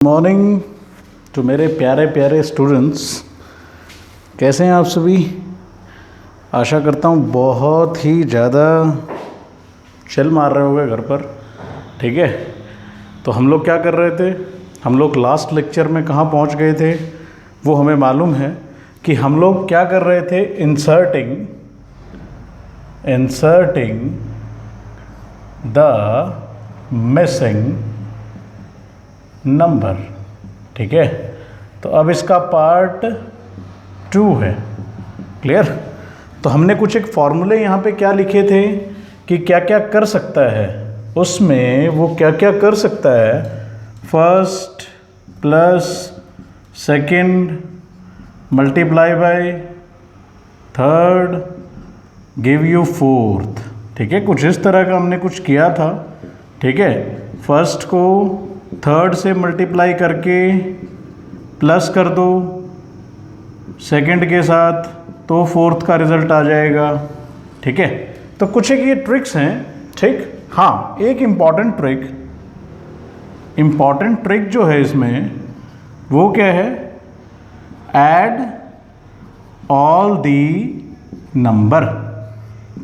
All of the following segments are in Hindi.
मॉर्निंग तो मेरे प्यारे प्यारे स्टूडेंट्स, कैसे हैं आप सभी। आशा करता हूँ बहुत ही ज़्यादा चिल मार रहे होंगे घर पर। ठीक है, तो हम लोग क्या कर रहे थे, हम लोग लास्ट लेक्चर में कहाँ पहुँच गए थे वो हमें मालूम है कि हम लोग क्या कर रहे थे, इंसर्टिंग द मिसिंग नंबर। ठीक है, तो अब इसका पार्ट 2 है। क्लियर। तो हमने कुछ एक फॉर्मूले यहाँ पे क्या लिखे थे कि क्या क्या कर सकता है, उसमें वो क्या क्या कर सकता है, first plus second multiply by third give you fourth. ठीक है, कुछ इस तरह का हमने कुछ किया था। ठीक है, फर्स्ट को थर्ड से मल्टीप्लाई करके प्लस कर दो सेकंड के साथ, तो फोर्थ का रिजल्ट आ जाएगा। ठीक है, तो कुछ एक ये ट्रिक्स हैं। ठीक, हाँ, एक इम्पॉर्टेंट ट्रिक जो है इसमें वो क्या है, ऐड ऑल दी नंबर।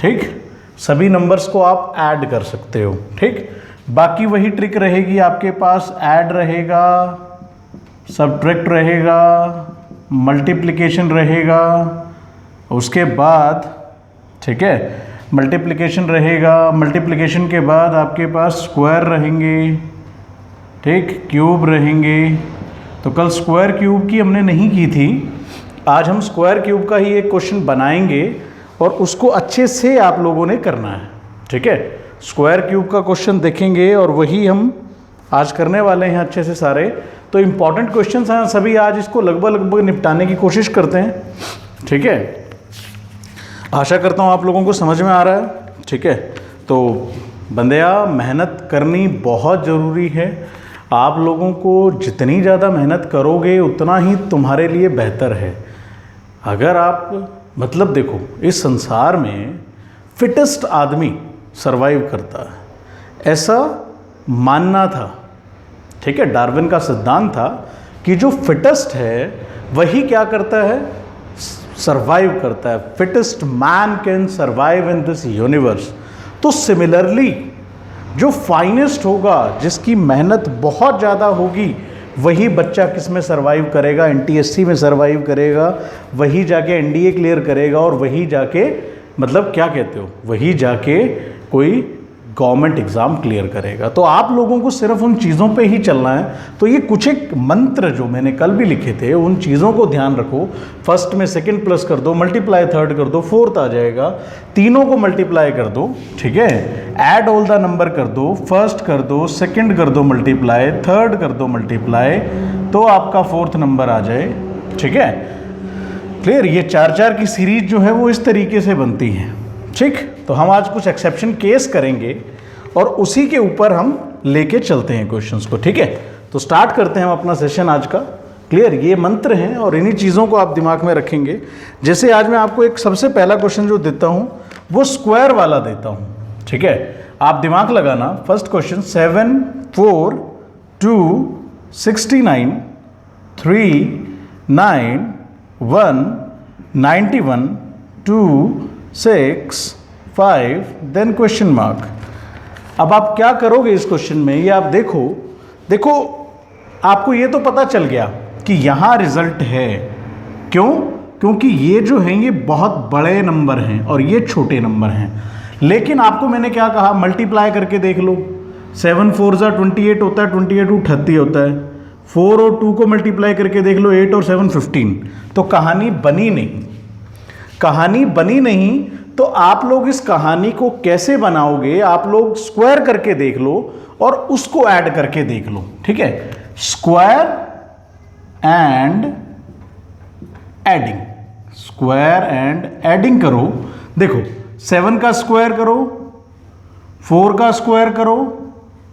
ठीक, सभी नंबर्स को आप ऐड कर सकते हो। ठीक, बाकी वही ट्रिक रहेगी आपके पास, ऐड रहेगा, सब्ट्रैक्ट रहेगा, मल्टीप्लिकेशन रहेगा, उसके बाद ठीक है मल्टीप्लिकेशन रहेगा, मल्टीप्लिकेशन के बाद आपके पास स्क्वायर रहेंगे, ठीक, क्यूब रहेंगे। तो कल स्क्वायर क्यूब की हमने नहीं की थी, आज हम स्क्वायर क्यूब का ही एक क्वेश्चन बनाएंगे और उसको अच्छे से आप लोगों ने करना है। ठीक है, स्क्वायर क्यूब का क्वेश्चन देखेंगे और वही हम आज करने वाले हैं अच्छे से सारे। तो इम्पॉर्टेंट क्वेश्चंस हैं सभी, आज इसको लगभग निपटाने की कोशिश करते हैं। ठीक है, आशा करता हूँ आप लोगों को समझ में आ रहा है। ठीक है, तो बंदिया मेहनत करनी बहुत ज़रूरी है। आप लोगों को जितनी ज़्यादा मेहनत करोगे उतना ही तुम्हारे लिए बेहतर है। अगर आप मतलब देखो, इस संसार में फिटेस्ट आदमी सरवाइव करता है, ऐसा मानना था। ठीक है, डार्विन का सिद्धांत था कि जो फिटेस्ट है वही क्या करता है, सरवाइव करता है। Fittest man can survive in this universe. तो सिमिलरली जो फाइनेस्ट होगा, जिसकी मेहनत बहुत ज़्यादा होगी, वही बच्चा किस में सरवाइव करेगा, NTSC में सरवाइव करेगा, वही जाके NDA क्लियर करेगा और वही जाके मतलब क्या कहते हो, वही जाके कोई गवर्नमेंट एग्ज़ाम क्लियर करेगा। तो आप लोगों को सिर्फ उन चीज़ों पे ही चलना है। तो ये कुछ एक मंत्र जो मैंने कल भी लिखे थे, उन चीज़ों को ध्यान रखो। फर्स्ट में सेकंड प्लस कर दो, मल्टीप्लाई थर्ड कर दो, फोर्थ आ जाएगा, तीनों को मल्टीप्लाई कर दो। ठीक है, ऐड ऑल द नंबर कर दो, फर्स्ट कर दो, सेकंड कर दो मल्टीप्लाई, थर्ड कर दो मल्टीप्लाई, तो आपका फोर्थ नंबर आ जाए। ठीक है, क्लियर। ये 4-4 की सीरीज जो है वो इस तरीके से बनती है। ठीक, तो हम आज कुछ एक्सेप्शन केस करेंगे और उसी के ऊपर हम लेके चलते हैं क्वेश्चंस को। ठीक है, तो स्टार्ट करते हैं हम अपना सेशन आज का। क्लियर, ये मंत्र हैं और इन्हीं चीज़ों को आप दिमाग में रखेंगे। जैसे आज मैं आपको एक सबसे पहला क्वेश्चन जो देता हूँ वो स्क्वायर वाला देता हूँ। ठीक है, आप दिमाग लगाना। First question, 7 4 2 69 3 9 1 91 2 6 5 then question mark. अब आप क्या करोगे इस क्वेश्चन में, ये आप देखो आपको ये तो पता चल गया कि यहाँ रिजल्ट है। क्यों? क्योंकि ये जो हैं ये बहुत बड़े नंबर हैं और ये छोटे नंबर हैं। लेकिन आपको मैंने क्या कहा, मल्टीप्लाई करके देख लो। 7 4 28 होता है, 28 2 38 होता है। 4 और 2 को मल्टीप्लाई करके देख लो, 8 और 7 15। तो कहानी बनी नहीं। तो आप लोग इस कहानी को कैसे बनाओगे, आप लोग स्क्वायर करके देख लो और उसको ऐड करके देख लो। ठीक है, स्क्वायर एंड एडिंग करो। देखो, 7 का स्क्वायर करो, 4 का स्क्वायर करो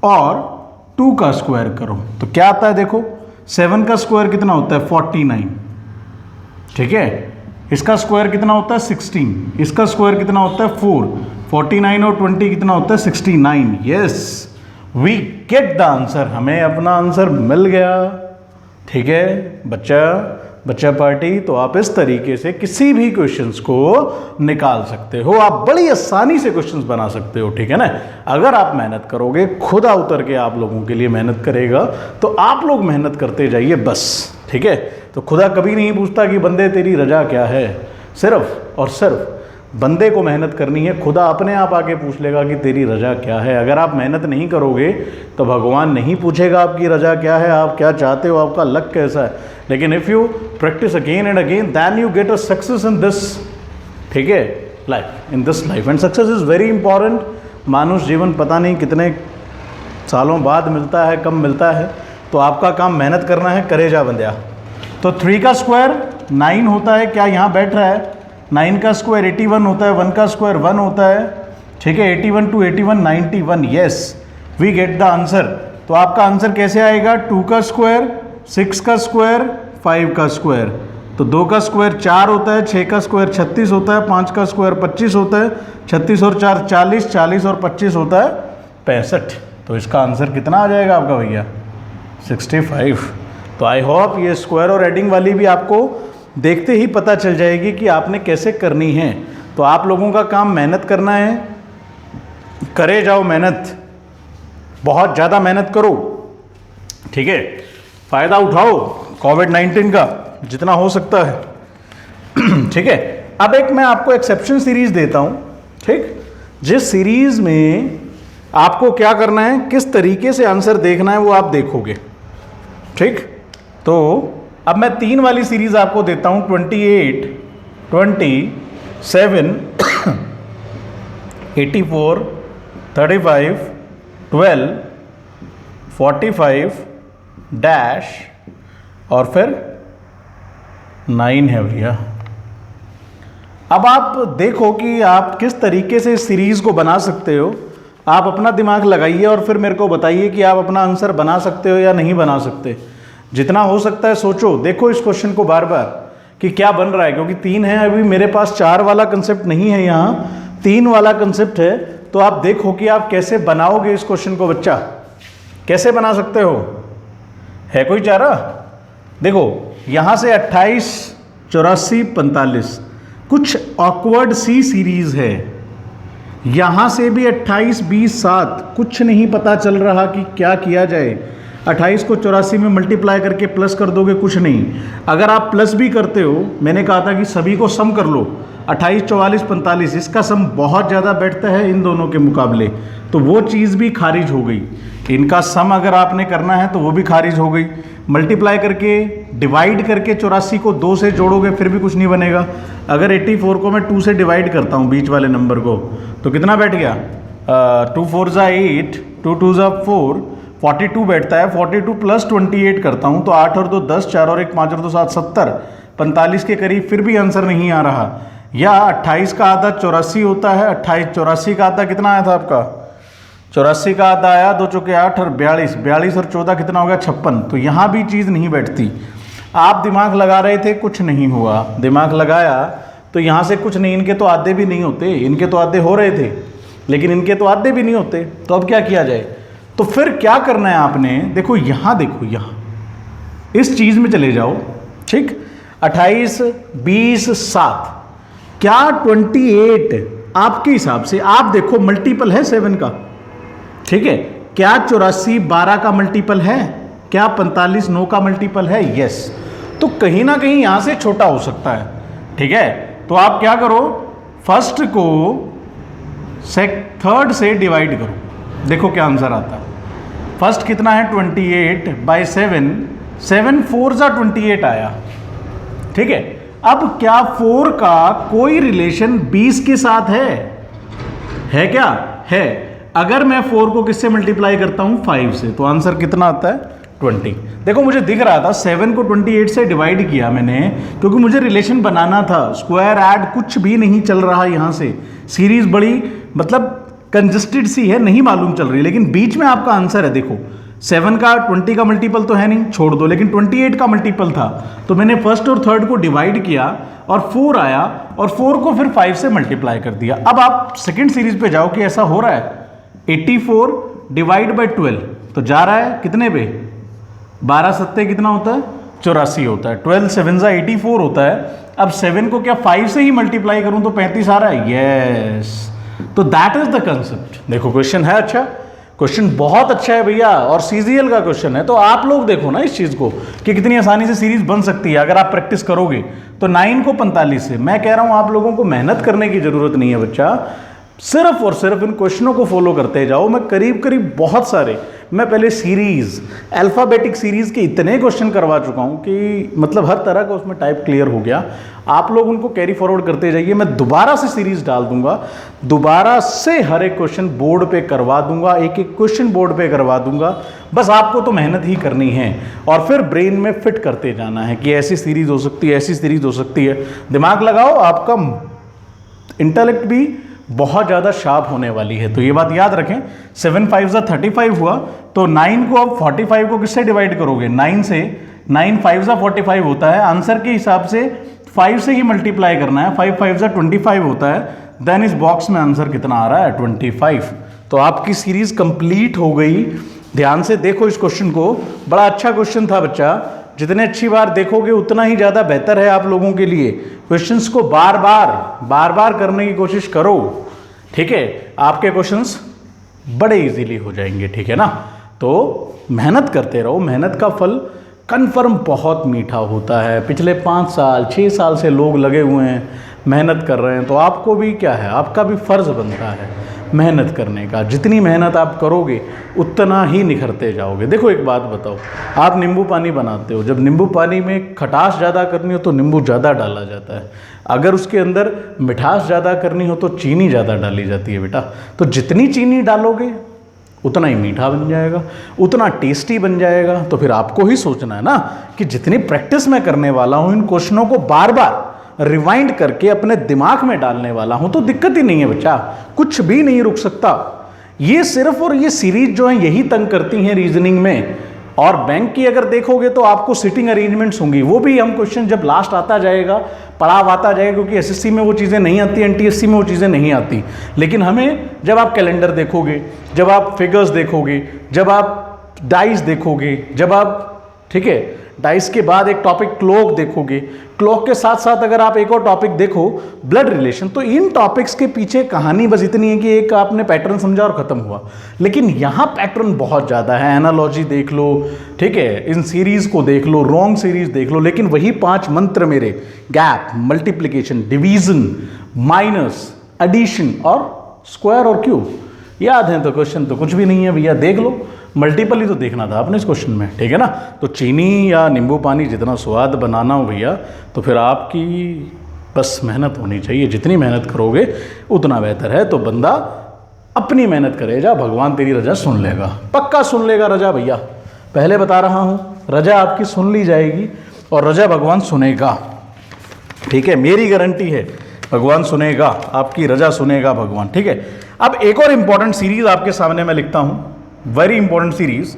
और 2 का स्क्वायर करो, तो क्या आता है देखो। 7 का स्क्वायर कितना होता है, 49। ठीक है, इसका स्क्वायर कितना होता है, 16। इसका स्क्वायर कितना होता है, 4। 49 और 20 कितना होता है, 69। Yes, we get the answer, हमें अपना आंसर मिल गया। ठीक है बच्चा पार्टी, तो आप इस तरीके से किसी भी क्वेश्चंस को निकाल सकते हो, आप बड़ी आसानी से क्वेश्चंस बना सकते हो। ठीक है ना, अगर आप मेहनत करोगे, खुदा उतर के आप लोगों के लिए मेहनत करेगा, तो आप लोग मेहनत करते जाइए बस। ठीक है, तो खुदा कभी नहीं पूछता कि बंदे तेरी रजा क्या है, सिर्फ और सिर्फ बंदे को मेहनत करनी है। खुदा अपने आप आके पूछ लेगा कि तेरी रजा क्या है। अगर आप मेहनत नहीं करोगे तो भगवान नहीं पूछेगा आपकी रजा क्या है, आप क्या चाहते हो, आपका लक कैसा है। लेकिन if you practise again and again, then you get a success in this, ठीक है, life, in this life. And success is very important. मानुष जीवन पता नहीं कितने सालों बाद मिलता है, कब मिलता है, तो आपका काम मेहनत करना है, करे जा बंदिया। तो 3 का स्क्वायर 9 होता है, क्या यहाँ बैठ रहा है? 9 का स्क्वायर 81 होता है, 1 का स्क्वायर 1 होता है। ठीक है, 81 to 81 91, yes we get the answer. तो आपका आंसर कैसे आएगा? 2 का स्क्वायर, 6 का स्क्वायर, 5 का स्क्वायर। तो 2 का स्क्वायर 4 होता है, 6 का स्क्वायर 36 होता है, 5 का स्क्वायर 25 होता है, 36 और 4 40, 40 और 25 होता है 65। तो इसका आंसर कितना आ जाएगा आपका भैया? 65। तो आई होप ये स्क्वायर और एडिंग वाली भी आपको देखते ही पता चल जाएगी कि आपने कैसे करनी है। तो आप लोगों का काम मेहनत करना है, करे जाओ मेहनत, बहुत ज़्यादा मेहनत करो। ठीक है, फ़ायदा उठाओ कोविड-19 का जितना हो सकता है। ठीक है, अब एक मैं आपको एक्सेप्शन सीरीज़ देता हूँ। ठीक, जिस सीरीज़ में आपको क्या करना है, किस तरीके से आंसर देखना है, वो आप देखोगे। ठीक, तो अब मैं 3 वाली सीरीज़ आपको देता हूँ, 28, 27, 84, 35, 12, 45 डैश और फिर 9 है भैया। अब आप देखो कि आप किस तरीके से इस सीरीज़ को बना सकते हो। आप अपना दिमाग लगाइए और फिर मेरे को बताइए कि आप अपना आंसर बना सकते हो या नहीं बना सकते। जितना हो सकता है सोचो, देखो इस क्वेश्चन को बार बार कि क्या बन रहा है, क्योंकि 3 है, अभी मेरे पास 4 वाला कंसेप्ट नहीं है, यहाँ 3 वाला कंसेप्ट है। तो आप देखो कि आप कैसे बनाओगे इस क्वेश्चन को। बच्चा कैसे बना सकते हो, है कोई चारा? देखो यहाँ से 28, 84, 45 कुछ ऑकवर्ड सी सीरीज है। यहाँ से भी 28, 20, 7 कुछ नहीं पता चल रहा कि क्या किया जाए। 28 को 84 में मल्टीप्लाई करके प्लस कर दोगे, कुछ नहीं। अगर आप प्लस भी करते हो, मैंने कहा था कि सभी को सम कर लो, 28, 44, 45, इसका सम बहुत ज़्यादा बैठता है इन दोनों के मुकाबले, तो वो चीज़ भी खारिज हो गई। इनका सम अगर आपने करना है तो वो भी खारिज हो गई। मल्टीप्लाई करके, डिवाइड करके 84 को 2 से जोड़ोगे फिर भी कुछ नहीं बनेगा। अगर 84 को मैं 2 से डिवाइड करता हूँ बीच वाले नंबर को, तो कितना बैठ गया? 2 4 ज़ा 8, 2 2 ज़ा 4, 42 बैठता है। 42 प्लस 28 करता हूँ तो 8 और 2 10, 4 और 1 5 और 2 7 70, 45 के करीब, फिर भी आंसर नहीं आ रहा। या 28 का आधा 84 होता है। 28 84 का आधा कितना आया था आपका? 84 का आधा आया, 2 चौके 8 और 42, 42 और 14 कितना हो गया? 56। तो यहाँ भी चीज़ नहीं बैठती। आप दिमाग लगा रहे थे, कुछ नहीं हुआ। दिमाग लगाया तो यहाँ से कुछ नहीं, इनके तो आधे भी नहीं होते, इनके तो आधे हो रहे थे लेकिन इनके तो आधे भी नहीं होते। तो अब क्या किया जाए? तो फिर क्या करना है आपने? देखो यहाँ, देखो यहाँ, इस चीज़ में चले जाओ। ठीक, 28, 20, 7, क्या 28 आपके हिसाब से, आप देखो मल्टीपल है 7 का। ठीक है, क्या 84 12 का मल्टीपल है? क्या 45 9 का मल्टीपल है? यस। तो कहीं ना कहीं यहाँ से छोटा हो सकता है। ठीक है, तो आप क्या करो, फर्स्ट को थर्ड से डिवाइड करो, देखो क्या आंसर आता है। फर्स्ट कितना है? 28 बाई 7, 7 4 ज़ा 28 आया। ठीक है, अब क्या 4 का कोई रिलेशन 20 के साथ है क्या? है। अगर मैं 4 को किससे मल्टीप्लाई करता हूं? 5 से, तो आंसर कितना आता है? 20। देखो मुझे दिख रहा था 7 को 28 से डिवाइड किया मैंने, क्योंकि मुझे रिलेशन बनाना था। स्क्वायर ऐड कुछ भी नहीं चल रहा यहाँ से, सीरीज बड़ी मतलब कंजस्टेड सी है, नहीं मालूम चल रही, लेकिन बीच में आपका आंसर है। देखो 7 का 20 का मल्टीपल तो है नहीं, छोड़ दो, लेकिन 28 का मल्टीपल था, तो मैंने फर्स्ट और थर्ड को डिवाइड किया और 4 आया, और 4 को फिर 5 से मल्टीप्लाई कर दिया। अब आप सेकंड सीरीज पे जाओ कि ऐसा हो रहा है। 84 डिवाइड बाय 12, तो जा रहा है कितने पे, 12 सत्ते कितना होता है, 84 होता है। 12 7 जा 84 होता है। अब 7 को क्या 5 से ही मल्टीप्लाई करूं तो 35 आ रहा है, यस। तो दैट इज द कंसेप्ट। देखो क्वेश्चन है अच्छा, क्वेश्चन बहुत अच्छा है भैया, और सीजीएल का क्वेश्चन है। तो आप लोग देखो ना इस चीज को कि कितनी आसानी से सीरीज बन सकती है अगर आप प्रैक्टिस करोगे। तो 9 को 45 से, मैं कह रहा हूं आप लोगों को मेहनत करने की जरूरत नहीं है बच्चा, सिर्फ और सिर्फ इन क्वेश्चनों को फॉलो करते जाओ। मैं करीब करीब बहुत सारे, मैं पहले सीरीज अल्फाबेटिक सीरीज के इतने क्वेश्चन करवा चुका हूं कि मतलब हर तरह का उसमें टाइप क्लियर हो गया। आप लोग उनको कैरी फॉरवर्ड करते जाइए। मैं दोबारा से सीरीज डाल दूंगा, दोबारा से हर एक क्वेश्चन बोर्ड पे करवा दूंगा, एक एक क्वेश्चन बोर्ड पे करवा दूंगा। बस आपको तो मेहनत ही करनी है और फिर ब्रेन में फिट करते जाना है कि ऐसी सीरीज हो सकती है, ऐसी सीरीज हो सकती है। दिमाग लगाओ, आपका इंटेलेक्ट भी बहुत ज़्यादा शार्प होने वाली है। तो ये बात याद रखें। 7 5 जा 35 हुआ, तो 9 को अब 45 को किससे डिवाइड करोगे, 9 से। 9 5 जा 45 होता है, आंसर के हिसाब से 5 से ही मल्टीप्लाई करना है। 5 5 जा 25 होता है। देन इस बॉक्स में आंसर कितना आ रहा है, 25। तो आपकी सीरीज कंप्लीट हो गई। ध्यान से देखो इस क्वेश्चन को, बड़ा अच्छा क्वेश्चन था बच्चा। जितने अच्छी बार देखोगे उतना ही ज़्यादा बेहतर है आप लोगों के लिए। क्वेश्चंस को बार बार करने की कोशिश करो, ठीक है। आपके क्वेश्चंस बड़े इजीली हो जाएंगे, ठीक है ना। तो मेहनत करते रहो, मेहनत का फल कन्फर्म बहुत मीठा होता है। पिछले 5 साल 6 साल से लोग लगे हुए हैं, मेहनत कर रहे हैं। तो आपको भी क्या है, आपका भी फर्ज बनता है मेहनत करने का। जितनी मेहनत आप करोगे उतना ही निखरते जाओगे। देखो एक बात बताओ, आप नींबू पानी बनाते हो, जब नींबू पानी में खटास ज़्यादा करनी हो तो नींबू ज़्यादा डाला जाता है, अगर उसके अंदर मिठास ज़्यादा करनी हो तो चीनी ज़्यादा डाली जाती है बेटा। तो जितनी चीनी डालोगे उतना ही मीठा बन जाएगा, उतना टेस्टी बन जाएगा। तो फिर आपको ही सोचना है ना कि जितनी प्रैक्टिस मैं करने वाला हूँ, इन क्वेश्चनों को बार बार रिवाइंड करके अपने दिमाग में डालने वाला हूं, तो दिक्कत ही नहीं है बच्चा, कुछ भी नहीं रुक सकता। ये सिर्फ और ये सीरीज जो है यही तंग करती हैं रीजनिंग में। और बैंक की अगर देखोगे तो आपको सिटिंग अरेंजमेंट्स होंगी, वो भी हम क्वेश्चन जब लास्ट आता जाएगा, पड़ाव आता जाएगा, क्योंकि एसएससी में वो चीज़ें नहीं आती, एनटीएससी में वो चीज़ें नहीं आती। लेकिन हमें जब आप कैलेंडर देखोगे, जब आप फिगर्स देखोगे, जब आप डाइस देखोगे, जब आप, ठीक है, डाइस के बाद एक टॉपिक क्लॉक देखोगे, क्लॉक के साथ साथ अगर आप एक और टॉपिक देखो ब्लड रिलेशन, तो इन टॉपिक्स के पीछे कहानी बस इतनी है कि एक आपने पैटर्न समझा और खत्म हुआ। लेकिन यहाँ पैटर्न बहुत ज़्यादा है। एनालॉजी देख लो, ठीक है, इन सीरीज को देख लो, रॉन्ग सीरीज देख लो, लेकिन वही 5 मंत्र मेरे, gap, multiplication, division, minus, addition और स्क्वायर और क्यूब याद है। तो क्वेश्चन तो कुछ भी नहीं है भैया, देख लो। मल्टीपल ही तो देखना था आपने इस क्वेश्चन में, ठीक है ना। तो चीनी या नींबू पानी जितना स्वाद बनाना हो भैया, तो फिर आपकी बस मेहनत होनी चाहिए। जितनी मेहनत करोगे उतना बेहतर है। तो बंदा अपनी मेहनत करे जा, भगवान तेरी रजा सुन लेगा, पक्का सुन लेगा रजा भैया। पहले बता रहा हूँ, रजा आपकी सुन ली जाएगी और रजा भगवान सुनेगा, ठीक है, मेरी गारंटी है। भगवान सुनेगा, आपकी रजा सुनेगा भगवान, ठीक है। अब एक और इंपॉर्टेंट सीरीज आपके सामने मैं लिखता हूँ, वेरी इंपॉर्टेंट सीरीज।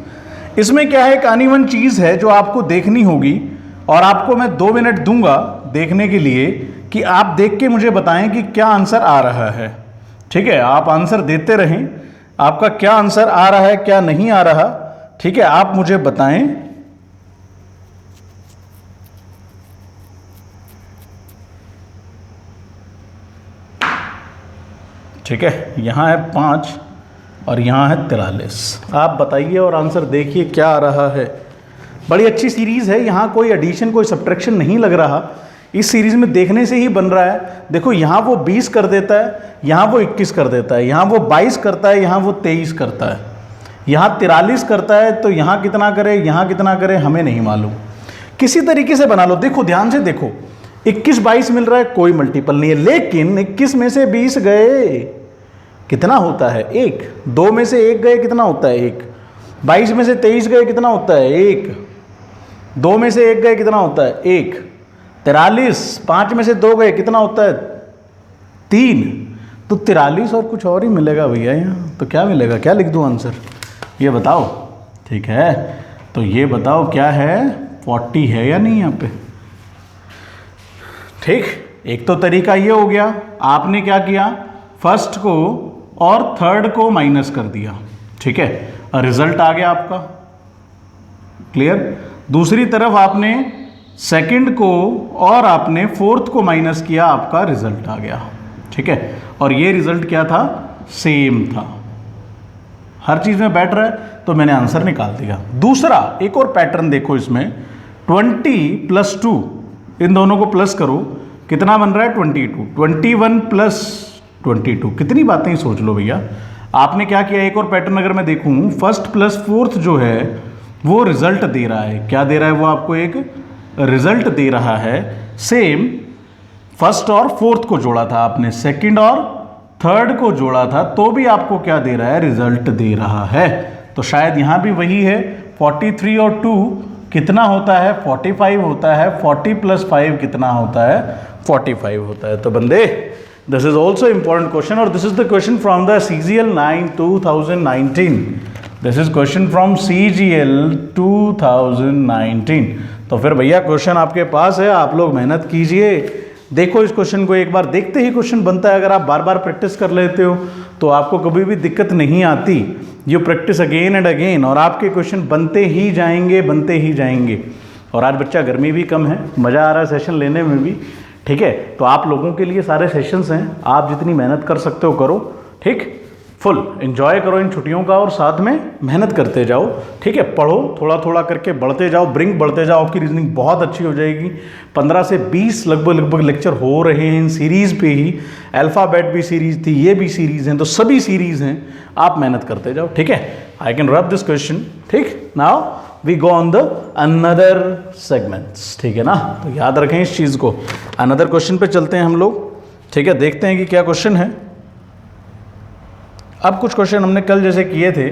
इसमें क्या है, कहानी वन चीज़ है जो आपको देखनी होगी, और आपको मैं 2 मिनट दूंगा देखने के लिए कि आप देख के मुझे बताएं कि क्या आंसर आ रहा है, ठीक है। आप आंसर देते रहें, आपका क्या आंसर आ रहा है, क्या नहीं आ रहा, ठीक है, आप मुझे बताएं। ठीक है, यहाँ है 5 और यहाँ है 43। आप बताइए और आंसर देखिए क्या आ रहा है। बड़ी अच्छी सीरीज़ है, यहाँ कोई एडिशन कोई सब्ट्रैक्शन नहीं लग रहा। इस सीरीज़ में देखने से ही बन रहा है। देखो यहाँ वो 20 कर देता है, यहाँ वो 21 कर देता है, यहाँ वो 22 करता है, यहाँ वो 23 करता है, यहाँ 43 करता है। तो यहाँ कितना करे, यहाँ कितना करे, हमें नहीं मालूम। किसी तरीके से बना लो। देखो ध्यान से देखो, 21 22 मिल रहा है, कोई मल्टीपल नहीं है। लेकिन 21 में से 20 गए कितना होता है, 1। 2 में से 1 गए कितना होता है, 1। 22 में से 23 गए कितना होता है, 1। 2 में से 1 गए कितना होता है, 1। 43, 5 में से 2 गए कितना होता है, 3। तो 43 और कुछ और ही मिलेगा भैया यहाँ। तो क्या मिलेगा, क्या लिख दूँ आंसर, ये बताओ, ठीक है। तो ये बताओ क्या है, 40 है या नहीं यहाँ पे, ठीक। एक तो तरीका ये हो गया, आपने क्या किया, फर्स्ट को और थर्ड को माइनस कर दिया, ठीक है, रिजल्ट आ गया आपका। क्लियर। दूसरी तरफ आपने सेकंड को और आपने फोर्थ को माइनस किया, आपका रिजल्ट आ गया। ठीक है, और ये रिजल्ट क्या था, सेम था। हर चीज में बैठ रहा है तो मैंने आंसर निकाल दिया। दूसरा एक और पैटर्न देखो इसमें, 20 + 2, इन दोनों को प्लस करो, कितना बन रहा है 22, 21 + 22। कितनी बातें सोच लो भैया। आपने क्या किया, एक और पैटर्न अगर मैं देखूं, फर्स्ट प्लस फोर्थ जो है वो रिजल्ट दे रहा है। क्या दे रहा है वो आपको, एक रिजल्ट दे रहा है। सेम फर्स्ट और फोर्थ को जोड़ा था आपने, सेकंड और थर्ड को जोड़ा था, तो भी आपको क्या दे रहा है, रिजल्ट दे रहा है। तो शायद यहां भी वही है, 43 और 2 कितना होता है, 45 होता है। 40 + 5 कितना होता है, 45 होता है। तो बंदे, this is also important question, और this is the question from the CGL 9 2019। This is question from CGL 2019। तो फिर भैया क्वेश्चन आपके पास है, आप लोग मेहनत कीजिए। देखो इस क्वेश्चन को एक बार, देखते ही क्वेश्चन बनता है। अगर आप बार बार प्रैक्टिस कर लेते हो तो आपको कभी भी दिक्कत नहीं आती। You practise again and again, और आपके क्वेश्चन बनते ही जाएंगे, बनते ही जाएंगे। और आज बच्चा गर्मी भी कम है, मज़ा आ रहा है सेशन लेने में भी। ठीक है, तो आप लोगों के लिए सारे सेशंस हैं, आप जितनी मेहनत कर सकते हो करो। ठीक, फुल एंजॉय करो इन छुट्टियों का, और साथ में मेहनत करते जाओ। ठीक है, पढ़ो, थोड़ा थोड़ा करके बढ़ते जाओ, ब्रिंक बढ़ते जाओ, आपकी रीजनिंग बहुत अच्छी हो जाएगी। 15 से 20 लगभग लेक्चर हो रहे हैं इन सीरीज़ पे ही। अल्फ़ाबेट भी सीरीज़ थी, ये भी सीरीज़ हैं, तो सभी सीरीज़ हैं, आप मेहनत करते जाओ। ठीक है, I can rub this question. ठीक, now we go on the another segments. ठीक है ना, तो याद रखें इस चीज़ को। अनदर क्वेश्चन पे चलते हैं हम लोग। ठीक है, देखते हैं कि क्या क्वेश्चन है। अब कुछ क्वेश्चन हमने कल जैसे किए थे,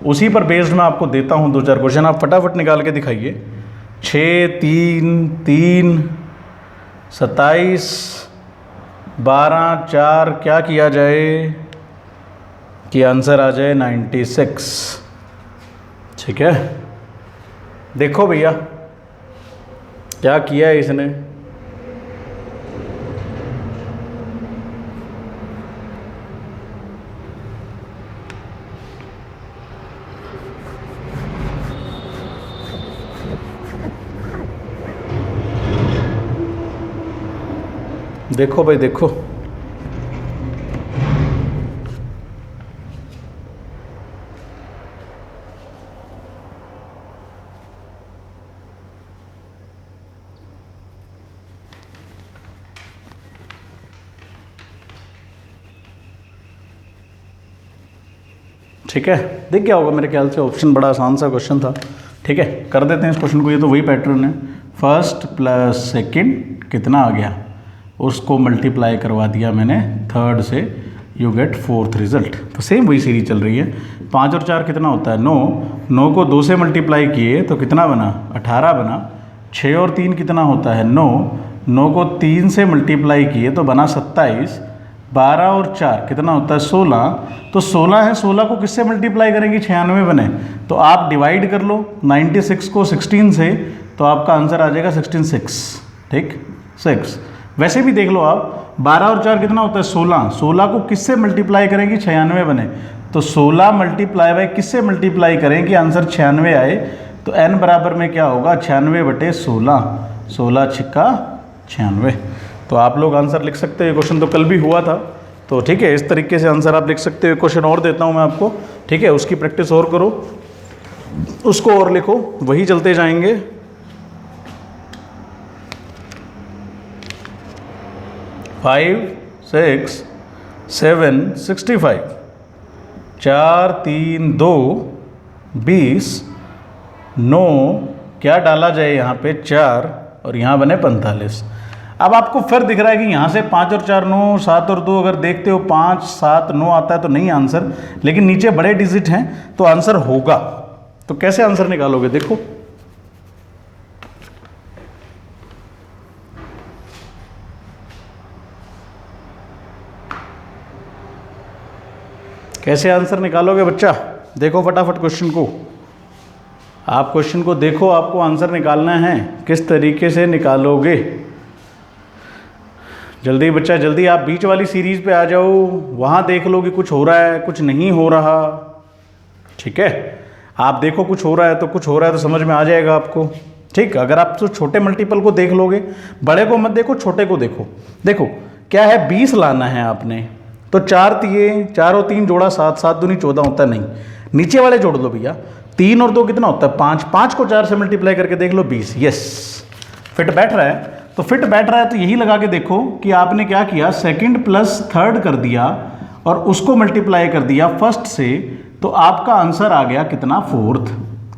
उसी पर बेस्ड मैं आपको देता हूँ 2-4 क्वेश्चन, आप फटाफट निकाल के दिखाइए। 6, 3, 3, 27, 12, 4, क्या किया जाए कि आंसर आ जाए 96। ठीक है, देखो भैया क्या किया है इसने। देखो भाई देखो, ठीक है, दिख गया होगा मेरे ख्याल से। ऑप्शन बड़ा आसान सा क्वेश्चन था। ठीक है, कर देते हैं इस क्वेश्चन को। ये तो वही पैटर्न है, फर्स्ट प्लस सेकंड कितना आ गया, उसको मल्टीप्लाई करवा दिया मैंने थर्ड से, यू गेट फोर्थ रिजल्ट। तो सेम वही सीरीज चल रही है। 5 और 4 कितना होता है, 9। 9 को 2 से मल्टीप्लाई किए तो कितना बना, 18 बना। 6 और 3 कितना होता है, 9। 9 को 3 से मल्टीप्लाई किए तो बना 27। 12 और 4 कितना होता है, 16। तो 16 है, 16 को किससे मल्टीप्लाई करेंगे, 96 बने। तो आप डिवाइड कर लो 96 को 16 से, तो आपका आंसर आ जाएगा 16/6। ठीक, 6। वैसे भी देख लो आप, 12 और 4 कितना होता है, 16। 16 को किससे मल्टीप्लाई करेंगे, 96 बने। तो 16 मल्टीप्लाई बाय किससे मल्टीप्लाई करें कि आंसर 96 आए। तो n बराबर में क्या होगा, 96/16। 16 छिक्का 96। तो आप लोग आंसर लिख सकते हो। ये क्वेश्चन तो कल भी हुआ था। तो ठीक है, इस तरीके से आंसर आप लिख सकते हो। क्वेश्चन और देता हूँ मैं आपको। ठीक है, उसकी प्रैक्टिस और करो, उसको और लिखो, वही चलते जाएंगे। फाइव 6 7 65, 4 3 2 20, 9 क्या डाला जाए यहाँ पे, 4, और यहाँ बने 45। अब आपको फिर दिख रहा है कि यहाँ से 5 और 4 9, 7 और 2 अगर देखते हो 5 7 9 आता है तो नहीं आंसर, लेकिन नीचे बड़े डिजिट हैं तो आंसर होगा। तो कैसे आंसर निकालोगे, देखो कैसे आंसर निकालोगे बच्चा। देखो फटाफट क्वेश्चन को, आप क्वेश्चन को देखो, आपको आंसर निकालना है, किस तरीके से निकालोगे। जल्दी बच्चा जल्दी, आप बीच वाली सीरीज पे आ जाओ, वहाँ देख लो कि कुछ हो रहा है कुछ नहीं हो रहा। ठीक है, आप देखो कुछ हो रहा है तो कुछ हो रहा है तो समझ में आ जाएगा आपको। ठीक, अगर आप तो छोटे मल्टीपल को देख लोगे, बड़े को मत देखो, छोटे को देखो। देखो क्या है, 20 लाना है आपने, तो 4 तिये, 4 और 3 जोड़ा 7, 7 दूनी 14 होता है, नहीं नीचे वाले जोड़ दो भैया, 3 और 2 कितना होता है 5, 5 को 4 से मल्टीप्लाई करके देख लो 20। यस, फिट बैठ रहा है। तो फिट बैठ रहा है तो यही लगा के देखो कि आपने क्या किया, सेकंड प्लस थर्ड कर दिया और उसको मल्टीप्लाई कर दिया फर्स्ट से, तो आपका आंसर आ गया कितना, फोर्थ।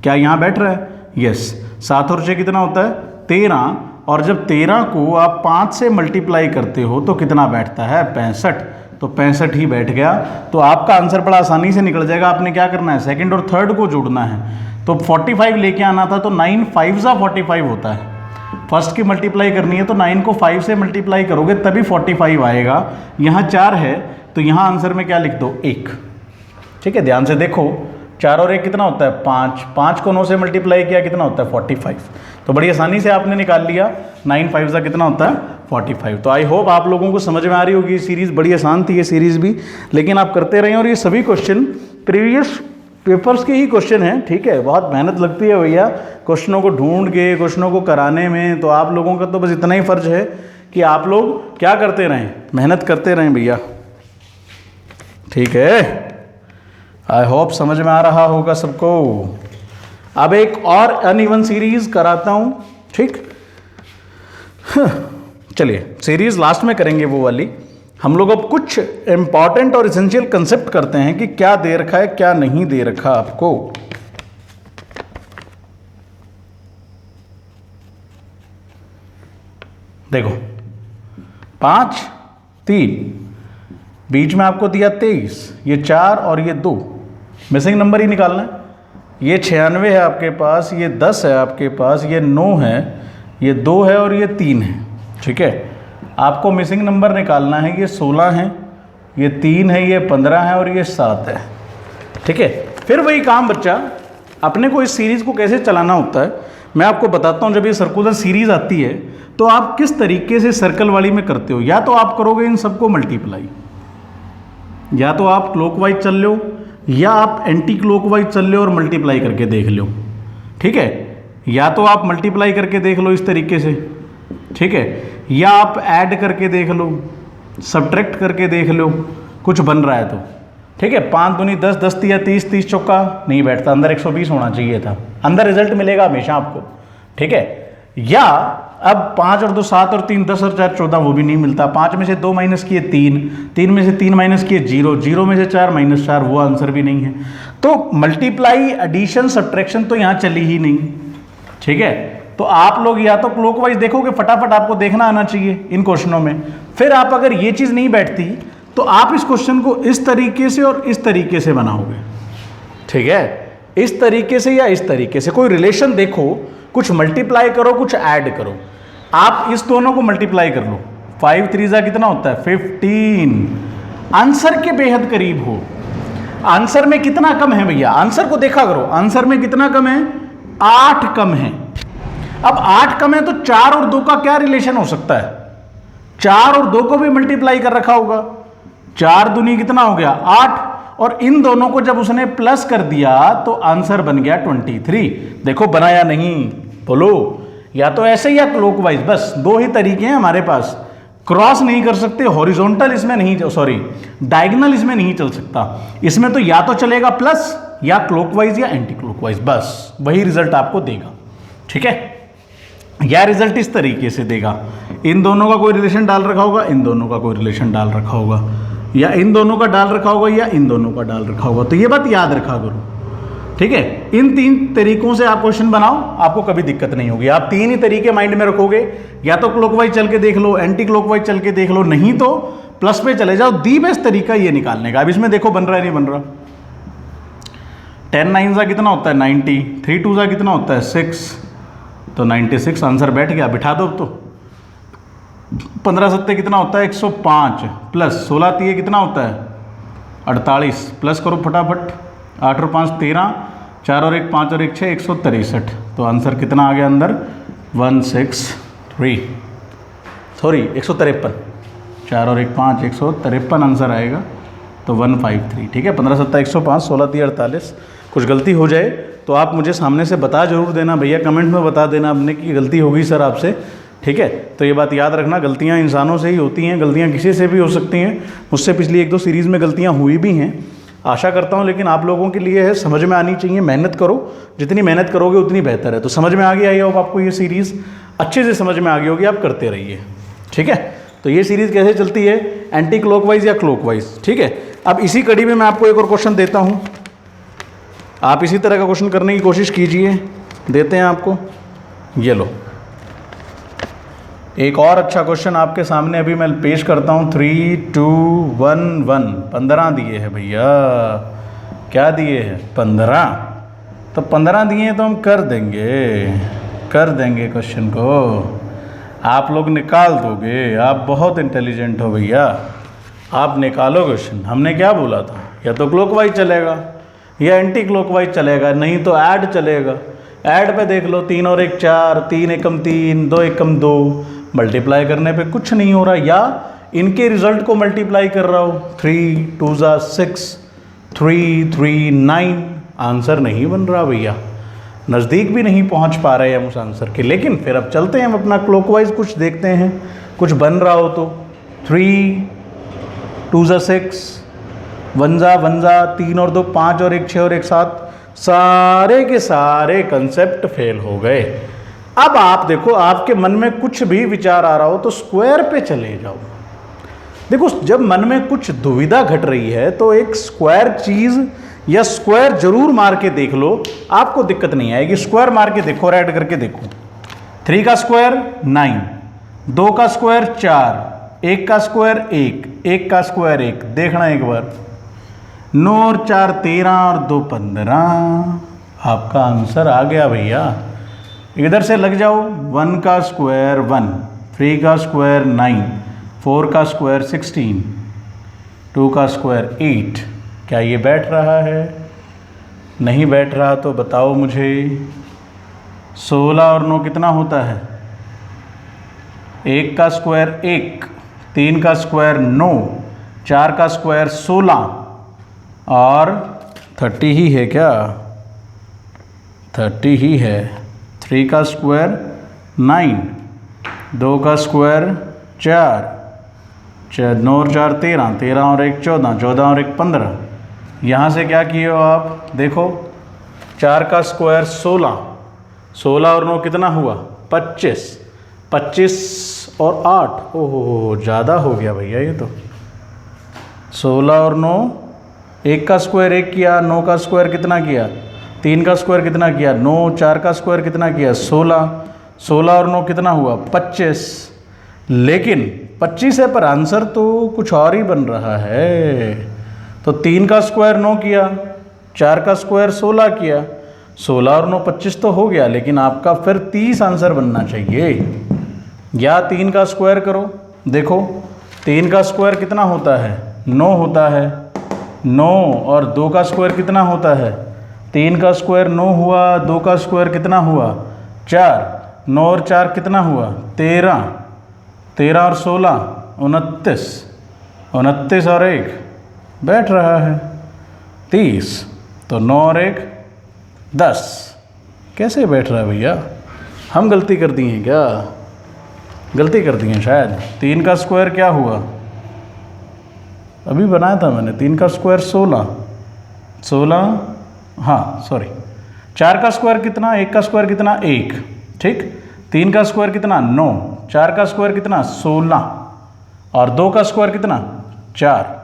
क्या यहाँ बैठ रहा है? यस। 7 और 6 कितना होता है 13, और जब 13 को आप 5 से मल्टीप्लाई करते हो तो कितना बैठता है 65, तो 65 ही बैठ गया। तो आपका आंसर बड़ा आसानी से निकल जाएगा। आपने क्या करना है, सेकंड और थर्ड को जोड़ना है, तो 45 लेके आना था, तो 9 5 45 होता है। फर्स्ट की मल्टीप्लाई करनी है तो 9 को 5 से मल्टीप्लाई करोगे तभी 45 आएगा। यहाँ 4 है तो यहाँ आंसर में क्या लिख दो, 1। ठीक है, ध्यान से देखो, 4 और 1 कितना होता है 5, 5 को 9 से मल्टीप्लाई किया कितना होता है 45, तो बड़ी आसानी से आपने निकाल लिया। 9 5 का कितना होता है 45। तो आई होप आप लोगों को समझ में आ रही होगी। ये सीरीज़ बड़ी आसान थी, ये सीरीज़ भी, लेकिन आप करते रहे और ये सभी क्वेश्चन प्रीवियस पेपर्स के ही क्वेश्चन हैं। ठीक है, बहुत मेहनत लगती है भैया क्वेश्चनों को ढूंढ के, क्वेश्चनों को कराने में। तो आप लोगों का तो बस इतना ही फर्ज है कि आप लोग क्या करते रहें, मेहनत करते रहें भैया। ठीक है, आई होप समझ में आ रहा होगा सबको। अब एक और अनइवन सीरीज कराता हूं। ठीक, चलिए सीरीज लास्ट में करेंगे वो वाली। हम लोग अब कुछ इंपॉर्टेंट और इसेंशियल कंसेप्ट करते हैं कि क्या दे रखा है क्या नहीं दे रखा आपको। देखो 5 3, बीच में आपको दिया 23, ये 4 और ये 2, मिसिंग नंबर ही निकालना है। ये 96 है आपके पास, ये 10 है आपके पास, ये 9 है, ये 2 है और ये 3 है। ठीक है, आपको मिसिंग नंबर निकालना है। ये 16 है, ये 3 है, ये 15 है और ये 7 है। ठीक है, फिर वही काम बच्चा, अपने को इस सीरीज़ को कैसे चलाना होता है मैं आपको बताता हूँ। जब ये सर्कुलर सीरीज़ आती है तो आप किस तरीके से सर्कल वाली में करते हो। या तो आप करोगे इन सबको मल्टीप्लाई, या तो आप क्लॉकवाइज चल लो, या आप एंटी क्लॉकवाइज चल लो और मल्टीप्लाई करके देख लो। ठीक है, या तो आप मल्टीप्लाई करके देख लो इस तरीके से, ठीक है, या आप ऐड करके देख लो, सब्ट्रैक्ट करके देख लो, कुछ बन रहा है तो। ठीक है, 5 दूनी 10, 10 तिया 30, 30 चौका नहीं बैठता, अंदर 120 होना चाहिए था, अंदर रिजल्ट मिलेगा हमेशा आपको। ठीक है, या अब 5 और 2 7 और 3 10 और 4 14, वो भी नहीं मिलता। 5 में से 2 माइनस किए 3, 3 में से 3 माइनस किए 0, 0 में से 4 माइनस 4, वो आंसर भी नहीं है। तो मल्टीप्लाई एडिशन सब्ट्रैक्शन तो यहाँ चली ही नहीं। ठीक है, तो आप लोग या तो क्लॉकवाइज देखोगे, फटाफट आपको देखना आना चाहिए इन क्वेश्चनों में। फिर आप अगर ये चीज़ नहीं बैठती तो आप इस क्वेश्चन को इस तरीके से और इस तरीके से बनाओगे। ठीक है, इस तरीके से या इस तरीके से, कोई रिलेशन देखो, कुछ मल्टीप्लाई करो, कुछ ऐड करो। आप इस दोनों को मल्टीप्लाई कर लो, 5 3 कितना होता है 15। आंसर के बेहद करीब हो। आंसर में कितना कम है भैया, आंसर को देखा करो, आंसर में कितना कम है 8 कम है। अब 8 कम है तो 4 और 2 का क्या रिलेशन हो सकता है, 4 और 2 को भी मल्टीप्लाई कर रखा होगा। 4 दूनी कितना हो गया 8, और इन दोनों को जब उसने प्लस कर दिया तो आंसर बन गया 23। देखो बनाया नहीं, बोलो, या तो ऐसे या क्लॉकवाइज, बस 2 ही तरीके हैं हमारे पास। क्रॉस नहीं कर सकते, हॉरिजॉन्टल इसमें नहीं, सॉरी डायगोनल इसमें नहीं चल सकता। इसमें तो या तो चलेगा प्लस, या क्लॉकवाइज या एंटी क्लॉकवाइज, बस वही रिजल्ट आपको देगा। ठीक है, या रिजल्ट इस तरीके से देगा, इन दोनों का कोई रिलेशन डाल रखा होगा, इन दोनों का कोई रिलेशन डाल रखा होगा, या इन दोनों का डाल रखा होगा, या इन दोनों का डाल रखा होगा। तो ये बात याद रखा करो। ठीक है, इन 3 तरीकों से आप क्वेश्चन बनाओ, आपको कभी दिक्कत नहीं होगी। आप 3 ही तरीके माइंड में रखोगे, या तो क्लॉकवाइज चल के देख लो, एंटी क्लॉकवाइज चल के देख लो, नहीं तो प्लस पे चले जाओ। दी बेस्ट तरीका ये निकालने का। अब इसमें देखो बन रहा है नहीं बन रहा। 10 9 कितना होता है 90, 3 2 कितना होता है 6, तो 96 आंसर बैठ गया। बिठा दो तो 15 7 कितना होता है 105, प्लस 16 3 कितना होता है 48, प्लस करो फटाफट, 8 और 5 13, 4 और 1 5 और 1 6, 163। तो आंसर कितना आ गया अंदर 163, सॉरी 153, 4 और 1 5, 153 आंसर आएगा, तो 153। ठीक है, 15 7 105, 16 3 48, कुछ गलती हो जाए तो आप मुझे सामने से बता जरूर देना भैया, कमेंट में बता देना आपने कि गलती हो गई सर आपसे, ठीक है। तो ये बात याद रखना, गलतियाँ इंसानों से ही होती हैं, गलतियाँ किसी से भी हो सकती हैं। मुझसे पिछली 1-2 सीरीज़ में गलतियाँ हुई भी हैं, आशा करता हूँ, लेकिन आप लोगों के लिए है, समझ में आनी चाहिए, मेहनत करो, जितनी मेहनत करोगे उतनी बेहतर है। तो समझ में आ गई आई होप आपको ये सीरीज़ अच्छे से समझ में आ गई होगी, आप करते रहिए, ठीक है। तो ये सीरीज़ कैसे चलती है, एंटी क्लॉकवाइज या क्लॉकवाइज, ठीक है। अब इसी कड़ी में मैं आपको एक और क्वेश्चन देता हूँ, आप इसी तरह का क्वेश्चन करने की कोशिश कीजिए, देते हैं आपको, ये लो एक और अच्छा क्वेश्चन आपके सामने अभी मैं पेश करता हूँ। 3, 2, 1, 1 15 दिए हैं भैया, क्या दिए हैं 15, तो 15 दिए हैं तो हम कर देंगे क्वेश्चन को, आप लोग निकाल दोगे, आप बहुत इंटेलिजेंट हो भैया, आप निकालो क्वेश्चन। हमने क्या बोला था, या तो क्लॉकवाइज चलेगा या एंटी क्लॉकवाइज चलेगा, नहीं तो ऐड चलेगा। ऐड पे देख लो, 3 और 1 4, 3 एकम 3, 2 एकम 2, मल्टीप्लाई करने पे कुछ नहीं हो रहा, या इनके रिजल्ट को मल्टीप्लाई कर रहा हो, 3 2 6, 3 3 9, आंसर नहीं बन रहा भैया, नज़दीक भी नहीं पहुंच पा रहे हम उस आंसर के। लेकिन फिर अब चलते हैं, हम अपना क्लॉकवाइज कुछ देखते हैं, कुछ बन रहा हो तो 3 2 6, 1 जा 3 और 2 5 और 1 6 और 1 7, सारे के सारे कंसेप्ट फेल हो गए। अब आप देखो, आपके मन में कुछ भी विचार आ रहा हो तो स्क्वायर पे चले जाओ। देखो, जब मन में कुछ दुविधा घट रही है तो एक स्क्वायर चीज़ या स्क्वायर जरूर मार के देख लो, आपको दिक्कत नहीं आएगी। स्क्वायर मार के देखो, ऐड करके देखो, 3 का स्क्वायर 9, 2 का स्क्वायर 4, 1 का स्क्वायर 1, 1 का स्क्वायर 1, देखना एक बार, 9 और 4 13 और 2 15, आपका आंसर आ गया भैया। इधर से लग जाओ, 1 का स्क्वायर 1, 3 का स्क्वायर 9, 4 का स्क्वायर 16, 2 का स्क्वायर 8, क्या ये बैठ रहा है? नहीं बैठ रहा तो बताओ मुझे। 16 और 9 कितना होता है? 1 का स्क्वायर 1, 3 का स्क्वायर 9, 4 का स्क्वायर 16 और 30 ही है क्या? 30 ही है। 3 का स्क्वायर 9, 2 का स्क्वायर 4, 9 और 4 13, 13 और 1 14, 14 और 1 15। यहाँ से क्या किए हो आप? देखो, 4 का स्क्वायर 16, 16 और 9 कितना हुआ? 25, 25 और 8, ओहो ज़्यादा हो गया भैया ये तो। 16 और 9, 1 का स्क्वायर 1 किया, 9 का स्क्वायर कितना किया? 3 का स्क्वायर कितना किया? 9, 4 का स्क्वायर कितना किया? 16, 16 और 9 कितना हुआ? 25। लेकिन 25 है पर आंसर तो कुछ और ही बन रहा है। तो 3 का स्क्वायर 9 किया, 4 का स्क्वायर 16 किया, 16 और 9 25 तो हो गया, लेकिन आपका फिर 30 आंसर बनना चाहिए। या 3 का स्क्वायर करो, देखो 3 का स्क्वायर कितना होता है? 9 होता है। 9 और 2 का स्क्वायर कितना होता है? 3 का स्क्वायर 9 हुआ, 2 का स्क्वायर कितना हुआ? 4, 9 और 4 कितना हुआ? 13, 13 और 16 29, 29 और 1 बैठ रहा है 30, तो 9 और 1 10। कैसे बैठ रहा है भैया? हम गलती कर दी हैं क्या? गलती कर दी हैं शायद। 3 का स्क्वायर क्या हुआ? अभी बनाया था मैंने, 3 का स्क्वायर 16, 16, हाँ सॉरी। 4 का स्क्वायर कितना? 1 का स्क्वायर कितना? 1, ठीक। 3 का स्क्वायर कितना? 9, 4 का स्क्वायर कितना? 16 और 2 का स्क्वायर कितना? 4।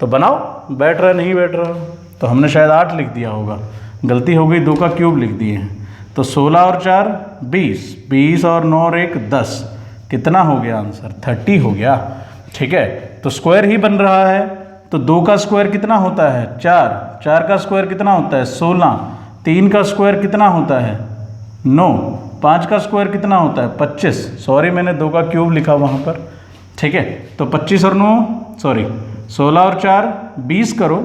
तो बनाओ, बैठ रहा नहीं बैठ रहा? तो हमने शायद 8 लिख दिया होगा, गलती हो गई, 2 का क्यूब लिख दिए हैं। तो 16 और 4 20, 20 और 9 और 1 10, कितना हो गया आंसर? 30 हो गया, ठीक है। तो स्क्वायर ही बन रहा है। तो 2 का स्क्वायर कितना होता है? 4, 4 का स्क्वायर कितना होता है? 16, 3 का स्क्वायर कितना होता है? 9, 5 का स्क्वायर कितना होता है? 25, सॉरी मैंने 2 का क्यूब लिखा वहाँ पर, ठीक है। तो 25 और 9 सॉरी 16 और 4 20 करो,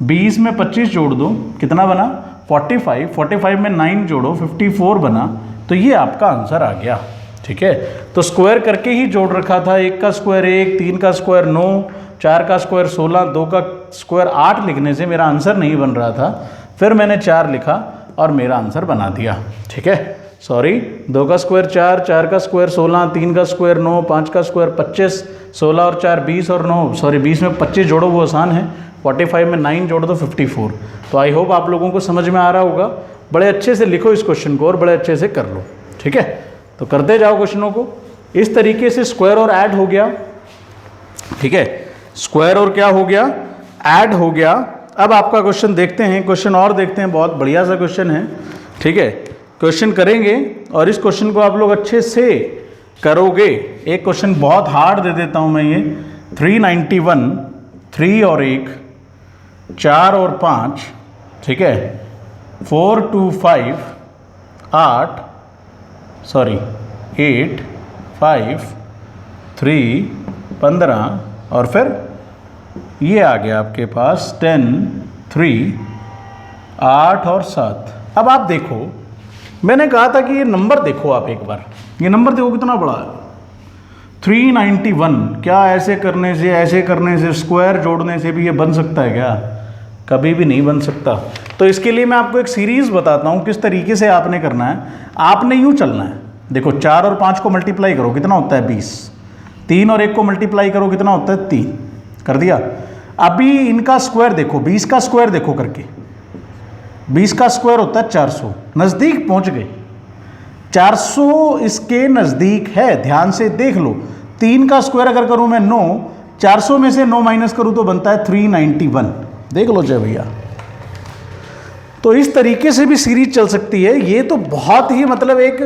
20 में 25 जोड़ दो, कितना बना? 45, 45 में 9 जोड़ो 54 बना। तो ये आपका आंसर आ गया, ठीक है। तो स्क्वायर करके ही जोड़ रखा था। 1 का स्क्वायर 1, 3 का स्क्वायर 9, 4 का स्क्वायर 16, 2 का स्क्वायर 8 लिखने से मेरा आंसर नहीं बन रहा था। फिर मैंने 4 लिखा और मेरा आंसर बना दिया। ठीक है, सॉरी, 2 का स्क्वायर 4, 4 का स्क्वायर 16, 3 का स्क्वायर 9, 5 का स्क्वायर 25, 16 और 4 20 और 9 सॉरी 20 में 25 जोड़ो वो आसान है, 45 में 9 जोड़ दो 54। तो आई होप आप लोगों को समझ में आ रहा होगा। बड़े अच्छे से लिखो इस क्वेश्चन को और बड़े अच्छे से कर लो। ठीक है, तो करते जाओ क्वेश्चनों को। इस तरीके से स्क्वायर और ऐड हो गया। ठीक है, स्क्वायर और क्या हो गया, ऐड हो गया। अब आपका क्वेश्चन देखते हैं, क्वेश्चन और देखते हैं, बहुत बढ़िया सा क्वेश्चन है। ठीक है, क्वेश्चन करेंगे और इस क्वेश्चन को आप लोग अच्छे से करोगे। एक क्वेश्चन बहुत हार्ड दे देता हूं मैं, ये 391, 3 और 1, 4 और 5, ठीक है, 4 2 5 8 5 3 15 और फिर ये आ गया आपके पास 10 3 8 और 7। अब आप देखो, मैंने कहा था कि ये नंबर देखो, आप एक बार ये नंबर देखो कितना बड़ा है। 391, क्या ऐसे करने से स्क्वायर जोड़ने से भी ये बन सकता है क्या? कभी भी नहीं बन सकता। तो इसके लिए मैं आपको एक सीरीज़ बताता हूँ किस तरीके से आपने करना है। आपने यूँ चलना है, देखो 4 और 5 को मल्टीप्लाई करो कितना होता है 20, 3 और 1 को मल्टीप्लाई करो कितना होता है 3, कर दिया। अभी इनका स्क्वायर देखो, 20 का स्क्वायर देखो करके, 20 का स्क्वायर होता है 400, नज़दीक पहुंच गए। 400 इसके नज़दीक है, ध्यान से देख लो। 3 का स्क्वायर अगर करूं मैं 9, 400 में से 9 माइनस करूं तो बनता है 391। देख लो जय भैया। तो इस तरीके से भी सीरीज चल सकती है। ये तो बहुत ही मतलब एक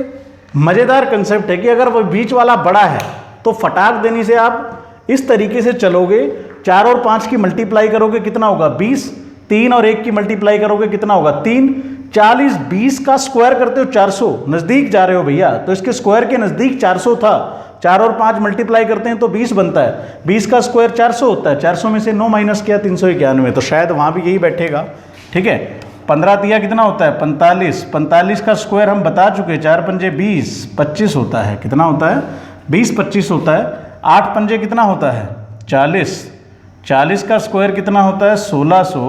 मज़ेदार कंसेप्ट है कि अगर वो बीच वाला बड़ा है तो फटाक देने से आप इस तरीके से चलोगे। 4 और 5 की मल्टीप्लाई करोगे कितना होगा 20, 3 और 1 की मल्टीप्लाई करोगे कितना होगा 3, 40, 20 का स्क्वायर करते हो 400, नज़दीक जा रहे हो भैया। तो इसके स्क्वायर के नज़दीक 400 था, 4 और 5 मल्टीप्लाई करते हैं तो 20 बनता है। 20 का स्क्वायर 400 होता है, 400 में से 9 माइनस किया 391, तो शायद वहाँ भी यही बैठेगा। ठीक है, 15 दिया कितना होता है 45, 45 का स्क्वायर हम बता चुके, 4 पंजे 20, 25 होता है। कितना होता है 20 25 होता है। 8 पंजे कितना होता है 40, 40 का स्क्वायर कितना होता है 1600,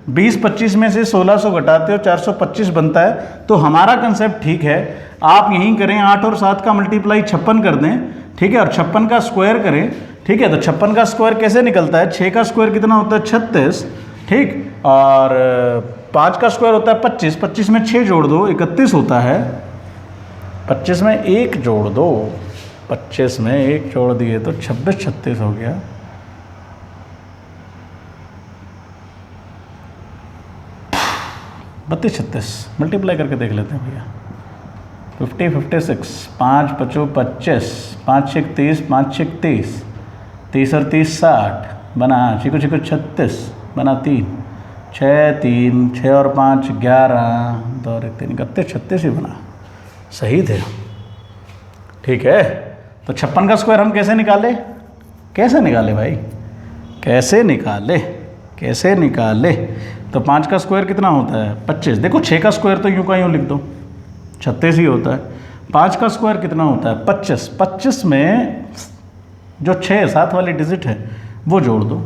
20 25 में से 1600 घटाते हो 425 बनता है। तो हमारा कंसेप्ट ठीक है, आप यहीं करें, 8 और 7 का मल्टीप्लाई 56 कर दें, ठीक है, और 56 का स्क्वायर करें। ठीक है, तो 56 का स्क्वायर कैसे निकलता है, 6 का स्क्वायर कितना होता है 36, ठीक, और 5 का स्क्वायर होता है 25, 25 में 6 जोड़ दो 31 होता है, 25 में 1 जोड़ दो, 25 में 1 जोड़ दिए तो 26 36 हो गया। बत्तीस 36 मल्टीप्लाई करके देख लेते हैं भैया। 50 56, 5 5 25, 5 6 30, 5 6 30, 30 और 30 60 बना, चिको चिको 36 बना 3, 6 3, 6 और 5 11, 2 और 1 3, 31 36 ही बना, सही थे। ठीक है, तो 56 का स्क्वायर हम कैसे निकाले, कैसे निकाले भाई, कैसे निकाले। तो 5 का स्क्वायर कितना होता है 25, देखो 6 का स्क्वायर तो यूँ का यूँ लिख दो 36 ही होता है। 5 का स्क्वायर कितना होता है 25, 25 में जो 6 7 वाली डिजिट है वो जोड़ दो।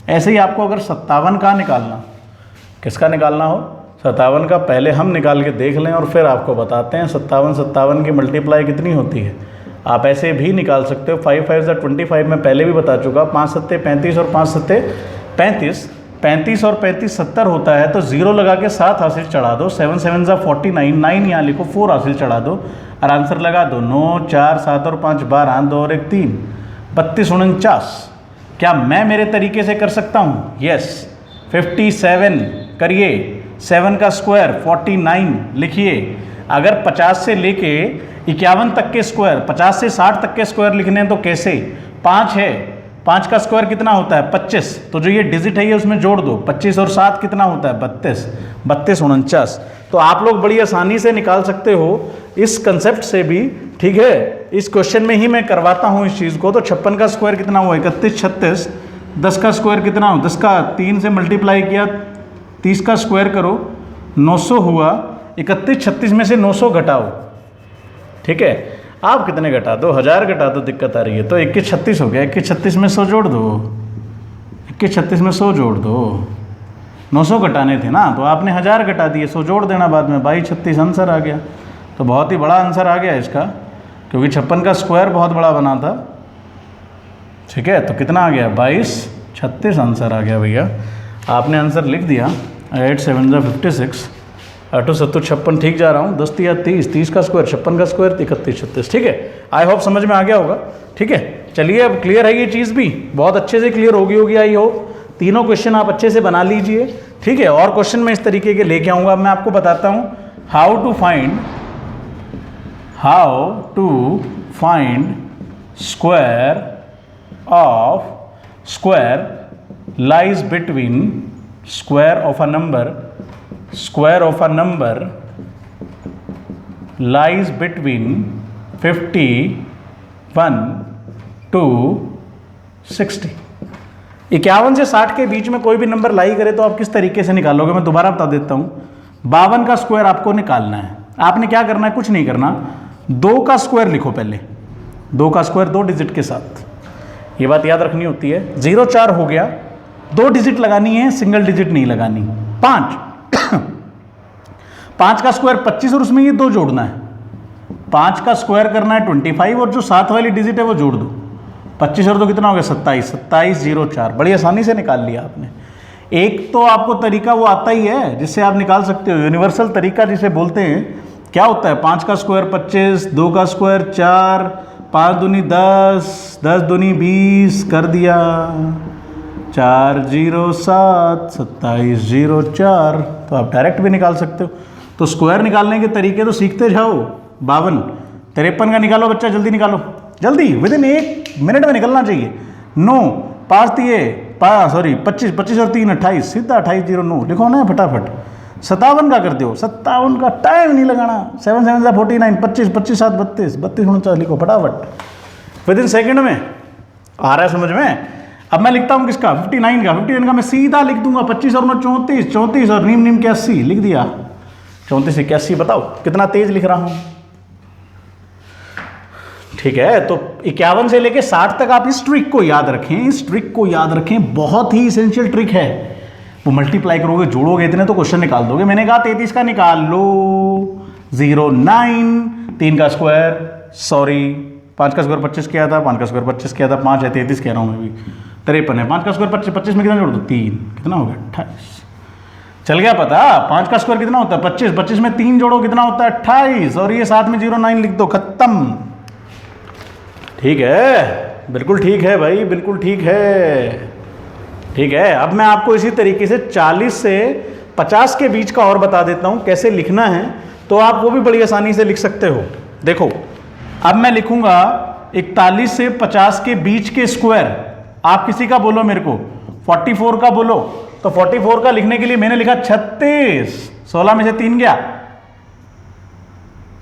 ऐसे ही आपको अगर 57 का निकालना, किसका निकालना हो 57 का, पहले हम निकाल के देख लें और फिर आपको बताते हैं 57 की मल्टीप्लाई कितनी होती है। आप ऐसे भी निकाल सकते हो, 5 5 25 में पहले भी बता चुका, 5 7 35 और 5 7 35, 35 और 35 70 होता है। तो 0 लगा के 7 हासिल चढ़ा दो, 7 7 49, 9 यहाँ लिखो, 4 हासिल चढ़ा दो और आंसर लगा दो। 9 4 7 और 5 12, 2 और 1 3, 32 49। क्या मैं मेरे तरीके से कर सकता हूँ? यस। 57 करिए, 7 का स्क्वायर 49 लिखिए। अगर 50 से लेके 51 तक के स्क्वायर, 50 से 60 तक के स्क्वायर लिखने हैं तो कैसे, 5 है, 5 का स्क्वायर कितना होता है 25, तो जो ये डिजिट है ये उसमें जोड़ दो, 25 और 7 कितना होता है 32, 32 49। तो आप लोग बड़ी आसानी से निकाल सकते हो इस कंसेप्ट से भी। ठीक है, इस क्वेश्चन में ही मैं करवाता हूँ इस चीज़ को। तो 56 का स्क्वायर कितना हुआ 31 36, 10 का स्क्वायर कितना हो, 10 का 3 से मल्टीप्लाई किया, 30 का स्क्वायर करो 900 हुआ, 31 36 में से 900 घटाओ। ठीक है, आप कितने घटा दो, 1000 घटा दो, दिक्कत आ रही है। तो 21 36 हो गया, 21 36 में 100 जोड़ दो, 21 36 में 100 जोड़ दो, 900 घटाने थे ना, तो आपने 1000 घटा दिए, 100 जोड़ देना बाद में, 2236 आंसर आ गया। तो बहुत ही बड़ा आंसर आ गया इसका, क्योंकि 56 का स्क्वायर बहुत बड़ा बना था। ठीक है, तो कितना आ गया, 2236 आंसर आ गया भैया। आपने आंसर लिख दिया, 8 7 जा 56, 8 7 56, ठीक जा रहा हूँ, 10 या 30, 30 का स्क्वायर, 56 का स्क्वायर, 31 36। ठीक है, आई होप समझ में आ गया होगा। ठीक है, चलिए अब क्लियर है ये चीज़ भी, बहुत अच्छे से क्लियर होगी आई होप। तीनों क्वेश्चन आप अच्छे से बना लीजिए। ठीक है, और क्वेश्चन मैं इस तरीके के लेके आऊँगा। अब मैं आपको बताता हूँ how to find square lies between square of a number lies between 51 to 60। 51 से 60 के बीच में कोई भी नंबर लाई करे तो आप किस तरीके से निकालोगे, मैं दोबारा बता देता हूँ। 52 का स्क्वायर आपको निकालना है। आपने क्या करना है, कुछ नहीं करना, 2 का स्क्वायर लिखो पहले, 2 का स्क्वायर 2 डिजिट के साथ, ये बात याद रखनी होती है। 0 4 हो गया, 2 डिजिट लगानी है, सिंगल डिजिट नहीं लगानी। 5 का स्क्वायर 25 और उसमें ये 2 जोड़ना है। 5 का स्क्वायर करना है 25 और जो 7 वाली डिजिट है वो जोड़ दो। 25 और 2 कितना हो गया, 27, 27 0 4, बड़ी आसानी से निकाल लिया आपने। एक तो आपको तरीका वो आता ही है जिससे आप निकाल सकते हो, यूनिवर्सल तरीका जिसे बोलते हैं। क्या होता है, 5 का स्क्वायर 25, 2 का स्क्वायर 4, 5 दूनी 10, 10 दूनी 20 कर दिया, 4 0 7, 27 0 4। तो आप डायरेक्ट भी निकाल सकते हो। तो स्क्वायर निकालने के तरीके तो सीखते जाओ। 52, 53 का निकालो बच्चा, जल्दी निकालो, जल्दी, विदिन 1 मिनट में निकलना चाहिए। 9 5 दिए, 25, 25 और 3 28, सीधा 28 0 9 लिखो ना फटाफट। 57 का कर दो, 57 का टाइम नहीं लगाना। 7 7 जा 49, 25 25 7 32, 32 49 लिखो फटाफट, विदिन सेकंड में। आ रहा है समझ में। अब मैं लिखता हूँ किसका, 59 का मैं सीधा लिख दूंगा। 25 और 9 34, 34 और नीम 81 लिख दिया। 34 81, बताओ कितना तेज लिख रहा हूँ। ठीक है, तो 51 से लेके 60 तक आप इस ट्रिक को याद रखें, इस ट्रिक को याद रखें, बहुत ही इसेंशियल ट्रिक है। वो मल्टीप्लाई करोगे, जोड़ोगे इतने तो क्वेश्चन निकाल दोगे। मैंने कहा 33 का निकाल लो, 0 9, 3 का स्क्वायर, 5 का स्क्वायर 25 किया था, 5 का स्क्वायर 25 किया था, 5 है 33 कह रहा हूँ मैं भी, 53 है। 5 का स्क्वायर 25, 25 में कितना जोड़ दो, 3, कितना हो गया 28। चल गया पता, 5 का स्क्वायर कितना होता है 25, 25 में 3 जोड़ो कितना होता है 28, और ये साथ में 0 9 लिख दो, खत्म। ठीक है, बिल्कुल ठीक है भाई, बिल्कुल ठीक है। ठीक है, अब मैं आपको इसी तरीके से 40 से 50 के बीच का और बता देता हूं कैसे लिखना है, तो आप वो भी बड़ी आसानी से लिख सकते हो। देखो, अब मैं लिखूंगा 41 से 50 के बीच के स्क्वायर। आप किसी का बोलो मेरे को, 44 का बोलो, तो 44 का लिखने के लिए मैंने लिखा 36, 16 में से 3 गया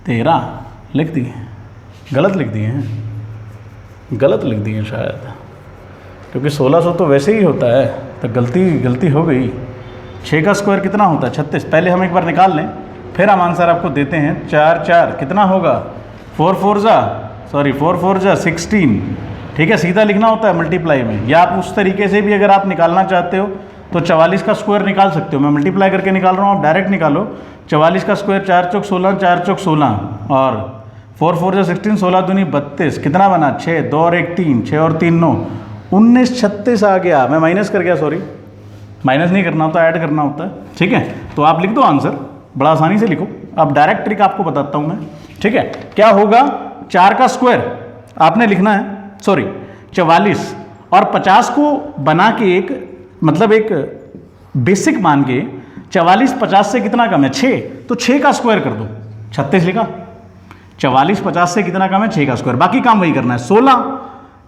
13 लिख दिए, गलत लिख दिए हैं, गलत लिख दिए शायद, क्योंकि 1600 तो वैसे ही होता है, तो गलती हो गई। 6 का स्क्वायर कितना होता है 36, पहले हम एक बार निकाल लें, फिर हम आंसर आपको देते हैं। 4 4 कितना होगा, 4 4 जा 16। ठीक है, सीधा लिखना होता है मल्टीप्लाई में, या आप उस तरीके से भी अगर आप निकालना चाहते हो तो 44 का स्क्वायर निकाल सकते हो। मैं मल्टीप्लाई करके निकाल रहा हूँ, आप डायरेक्ट निकालो। 44 का स्क्वायर 4 चौक 16, 4 चौक 16, और 4 4 जा 16, 16 दूनी 32, कितना बना 6, 2 और 1 3, 6 और 3 9, 19 36 आ गया। मैं माइनस कर गया, सॉरी, माइनस नहीं करना होता, ऐड करना होता है। ठीक है, तो आप लिख दो आंसर, बड़ा आसानी से लिखो। अब डायरेक्ट ट्रिक आपको बताता हूँ मैं। ठीक है, क्या होगा, 4 का स्क्वायर आपने लिखना है, 44 और 50 को बना के एक मतलब एक बेसिक मान के 44 50 से कितना कम है 6, तो 6 का स्क्वायर कर दो, 36 लिखा। 44 50 से कितना कम है 6 का स्क्वायर, बाकी काम वही करना है। 16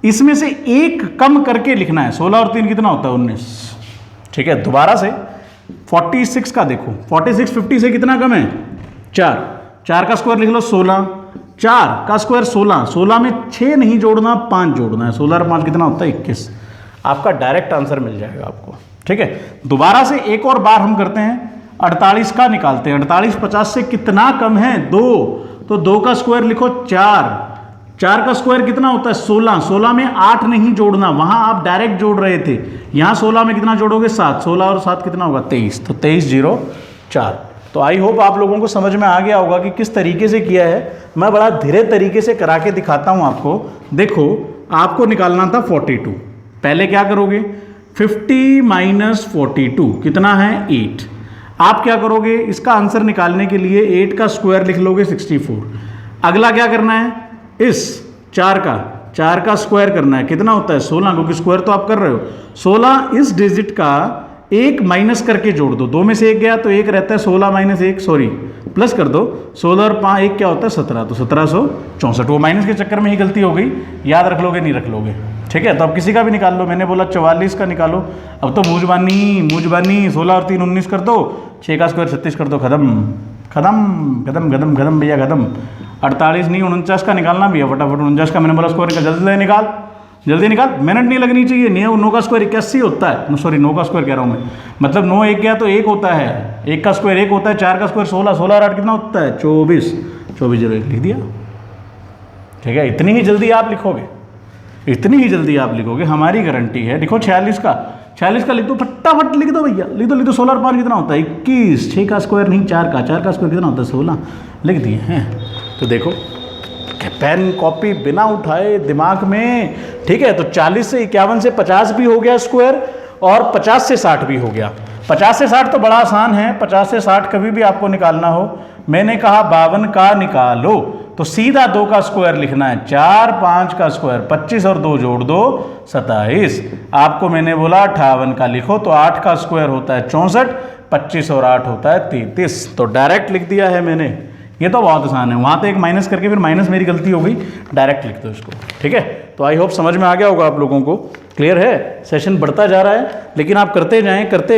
इसमें से एक कम करके लिखना है, 16 और 3 कितना होता है 19। ठीक है, दोबारा से 46 का देखो, 46 50 से कितना कम है 4, 4 का स्क्वायर लिख लो 16, 4 का स्क्वायर 16, 16 में 6 नहीं जोड़ना 5 जोड़ना है, 16 और 5 कितना होता है 21। आपका डायरेक्ट आंसर मिल जाएगा आपको। ठीक है, दोबारा से एक और बार हम करते हैं, 48 का निकालते हैं। 48 50 से कितना कम है 2, तो 2 का स्क्वायर लिखो 4, 4 का स्क्वायर कितना होता है 16, 16 में 8 नहीं जोड़ना, वहां आप डायरेक्ट जोड़ रहे थे, यहाँ 16 में कितना जोड़ोगे 7, 16 और 7 कितना होगा 23, तो 2304। तो आई होप आप लोगों को समझ में आ गया होगा कि किस तरीके से किया है। मैं बड़ा धीरे तरीके से करा के दिखाता हूँ आपको। देखो आपको निकालना था 42, पहले क्या करोगे 50 माइनस 42 कितना है 8। आप क्या करोगे इसका आंसर निकालने के लिए 8 का स्क्वायर लिख लोगे 64। अगला क्या करना है इस 4 का स्क्वायर करना है, कितना होता है 16, क्योंकि स्क्वायर तो आप कर रहे हो। 16 इस डिजिट का एक माइनस करके जोड़ दो, 2 में से 1 गया तो 1 रहता है, 16 माइनस 1 सॉरी प्लस कर दो, 16 और 5 1 क्या होता है 17, तो 1764। वो माइनस के चक्कर में ही गलती हो गई, याद रख लोगे नहीं रख लोगे, ठीक है। तो अब किसी का भी निकाल लो, मैंने बोला 44 का निकालो, अब तो मूजबानी 16 और 3 19 कर दो, 6 का स्क्वायर 36 कर दो, खत्म खत्म खत्म खत्म खत्म भैया खत्म। 48 नहीं 49 का निकालना भैया फटाफट, 49 का मैंने बोला स्क्वायर का जल्दी निकाल, मिनट नहीं लगनी चाहिए। 9 का स्क्वायर 81 होता है, सॉरी 9 का स्क्वायर कह रहा हूँ मैं, मतलब 9 1 गया तो 1 होता है, 1 का स्क्वायर 1 होता है, 4 का स्क्वायर 16, 16 और 8 कितना होता है 24, 24 0 1 लिख दिया, ठीक है। इतनी ही जल्दी आप लिखोगे, हमारी गारंटी है। देखो 46 का लिख दो, फटाफट लिख दो भैया, लिख दो 16 और 5 कितना होता है 21, 6 का स्क्वायर नहीं 4 का स्क्वायर कितना होता है 16, लिख दिए हैं। तो देखो पेन कॉपी बिना उठाए दिमाग में, ठीक है। तो 40 से 51 से 50 भी हो गया स्क्वायर, और 50 से 60 भी हो गया। 50 से 60 तो बड़ा आसान है, 50 से 60 कभी भी आपको निकालना हो, मैंने कहा 52 का निकालो तो सीधा 2 का स्क्वायर लिखना है, 4 5 का स्क्वायर 25 और 2 जोड़ दो 27। आपको मैंने बोला 58 का लिखो, तो 8 का स्क्वायर होता है 64, 25 और 8 होता है 33, तो डायरेक्ट लिख दिया है मैंने। ये तो बहुत आसान है, वहाँ तो एक माइनस करके फिर माइनस मेरी गलती हो गई, डायरेक्ट लिख दो इसको, ठीक है। तो आई होप समझ में आ गया होगा आप लोगों को, क्लियर है। सेशन बढ़ता जा रहा है, लेकिन आप करते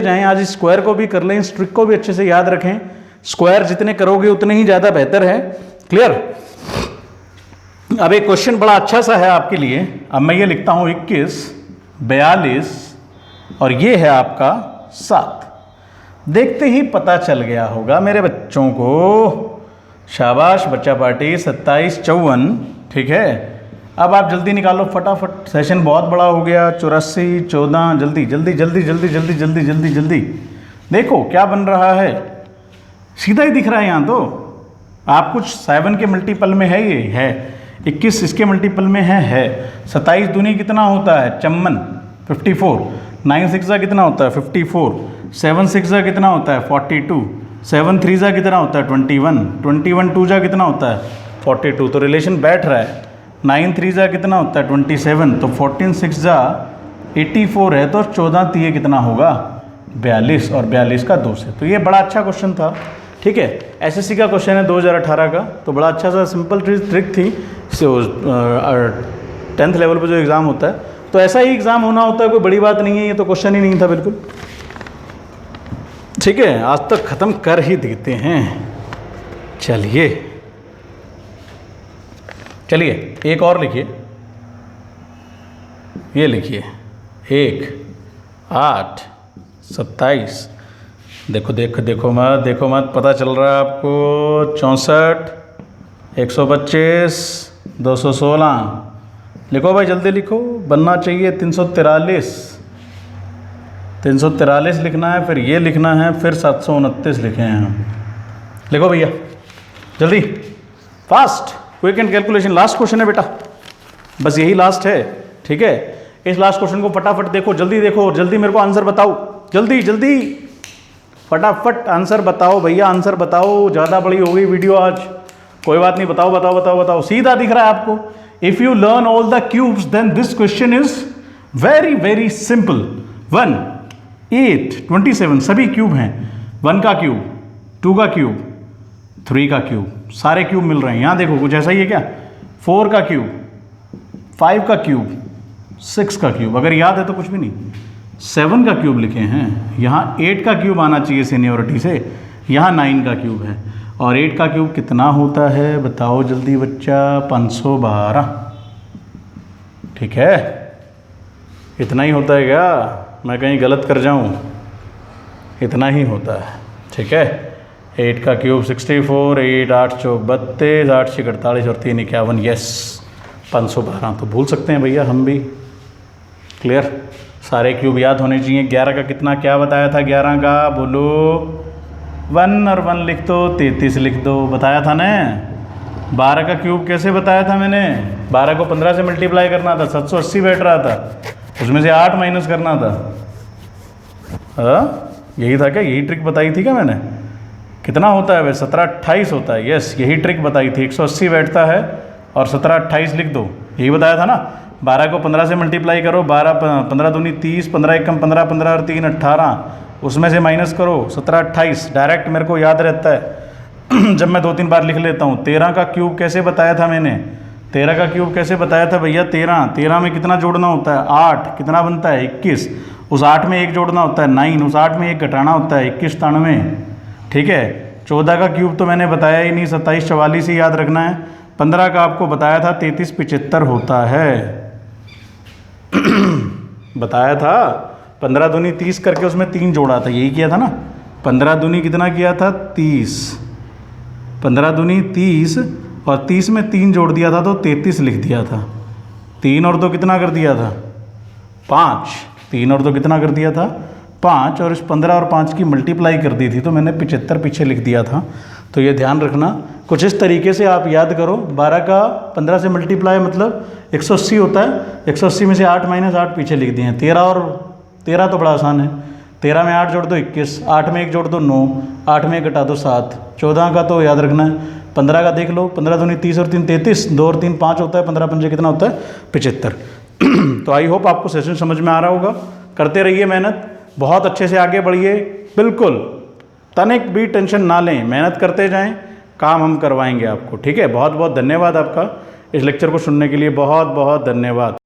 जाएं। आज इस स्क्वायर को भी कर लें, इस ट्रिक को भी अच्छे से याद रखें। स्क्वायर जितने करोगे उतने ही ज़्यादा बेहतर है, क्लियर। अब एक क्वेश्चन बड़ा अच्छा सा है आपके लिए, अब मैं ये लिखता हूँ 21 42 और ये है आपका 7। देखते ही पता चल गया होगा मेरे बच्चों को, शाबाश बच्चा पार्टी, 27 54, ठीक है। अब आप जल्दी निकालो फटाफट, सेशन बहुत बड़ा हो गया, 84 14, जल्दी। देखो क्या बन रहा है, सीधा ही दिख रहा है यहाँ तो। आप कुछ 7 के मल्टीपल में है, ये है 21 इसके मल्टीपल में है। 27 दूनी कितना होता है 54 54, 9 6 कितना होता है 54, 7 6 कितना होता है 42, 7 3 कितना होता है 21, 21 2 कितना होता है 42। तो रिलेशन बैठ रहा है। 9 3 कितना होता है 27, तो 14 6 84 है, तो 14 3 कितना होगा 42, और 42 का 2 से। तो ये बड़ा अच्छा क्वेश्चन था, ठीक है। एसएससी का क्वेश्चन है 2018 का, तो बड़ा अच्छा सा सिंपल ट्रिक थी। 10th लेवल पर जो एग्ज़ाम होता है, तो ऐसा ही एग्ज़ाम होना होता है, कोई बड़ी बात नहीं है, ये तो क्वेश्चन ही नहीं था बिल्कुल, ठीक है। आज तक ख़त्म कर ही देते हैं। चलिए एक और लिखिए, ये लिखिए 1 8 27, देखो मत पता चल रहा है आपको, 64 125 216, लिखो भाई जल्दी लिखो, बनना चाहिए 343 लिखना है, फिर ये लिखना है, फिर 729 लिखे हैं हम। लिखो भैया जल्दी, fast, quick and calculation. Last question है बेटा, बस यही लास्ट है, ठीक है। इस लास्ट क्वेश्चन को फटाफट देखो, जल्दी मेरे को आंसर बताओ, जल्दी फटाफट आंसर बताओ भैया, आंसर बताओ। ज़्यादा बड़ी हो गई वीडियो आज, कोई बात नहीं, बताओ। सीधा दिख रहा है आपको। If you learn all the cubes then this question is very simple. 1 8 27 सभी क्यूब हैं, 1 का क्यूब, 2 का क्यूब, 3 का क्यूब, सारे क्यूब मिल रहे हैं। यहाँ देखो कुछ ऐसा ही है क्या, 4 का क्यूब, 5 का क्यूब, 6 का क्यूब, अगर याद है तो कुछ भी नहीं, 7 का क्यूब लिखे हैं। यहाँ 8 का क्यूब आना चाहिए सीनियोरिटी से, यहाँ 9 का क्यूब है। और 8 का क्यूब कितना होता है बताओ जल्दी बच्चा, 512, ठीक है। इतना ही होता है क्या, मैं कहीं गलत कर जाऊँ, इतना ही होता है, ठीक है। 8 का क्यूब 64, 8 8 चौक 32, 8 6 48 और 3 51, यस 512 तो भूल सकते हैं भैया हम भी। क्लियर, सारे क्यूब याद होने चाहिए। 11 का कितना क्या बताया था? 11 का बोलो 1 और 1 लिख दो, 33 लिख दो, बताया था ना। 12 का क्यूब कैसे बताया था मैंने? 12 को 15 से मल्टीप्लाई करना था, 780 बैठ रहा था, उसमें से 8 माइनस करना था। यही था क्या? यही ट्रिक बताई थी क्या मैंने? कितना होता है वैसे? 17 28 होता है। यस, यही ट्रिक बताई थी। 180 बैठता है और 17 28 लिख दो, यही बताया था ना। 12 को 15 से मल्टीप्लाई करो, 15 दूनी 30, 15 एकम 15, 15 और 3 18, उसमें से माइनस करो 17 28। डायरेक्ट मेरे को याद रहता है जब मैं 2-3 बार लिख लेता हूँ। 13 का क्यूब कैसे बताया था मैंने? 13 का क्यूब कैसे बताया था भैया? 13 में कितना जोड़ना होता है? 8, कितना बनता है? 21। उस 8 में 1 जोड़ना होता है 9, उस 8 में 1 घटाना होता है 21 93। ठीक है। 14 का क्यूब तो मैंने बताया ही नहीं, 27 44 ही याद रखना है। 15 का आपको बताया था 33 75 होता है बताया था। 15 दूनी 30 करके उसमें 3 जोड़ा था, यही किया था ना। 15 दूनी कितना किया था? 30। 15 दूनी 30 और 30 में 3 जोड़ दिया था तो 33 लिख दिया था। 3 और 2 कितना कर दिया था? 5। 3 और 2 कितना कर दिया था? 5। और इस 15 और 5 की मल्टीप्लाई कर दी थी तो मैंने 75 पीछे लिख दिया था। तो ये ध्यान रखना, कुछ इस तरीके से आप याद करो। 12 का 15 से मल्टीप्लाई मतलब 180 होता है। 180 में से 8 माइनस 8 पीछे लिख दिए हैं। 13 तो बड़ा आसान है। 13 में 8 जोड़ दो 21, 8 में 1 जोड़ दो 9, 8 में 1 घटा दो 7। 14 का तो याद रखना है। 15 का देख लो, 15 दूनी 30 और 3 33, 2 और 3 5 होता है, 15 पंजे कितना होता है? 75। तो आई होप आपको सेशन समझ में आ रहा होगा। करते रहिए मेहनत, बहुत अच्छे से आगे बढ़िए। बिल्कुल तनिक भी टेंशन ना लें, मेहनत करते जाएं, काम हम करवाएंगे आपको। ठीक है। बहुत बहुत धन्यवाद आपका इस लेक्चर को सुनने के लिए, बहुत बहुत धन्यवाद।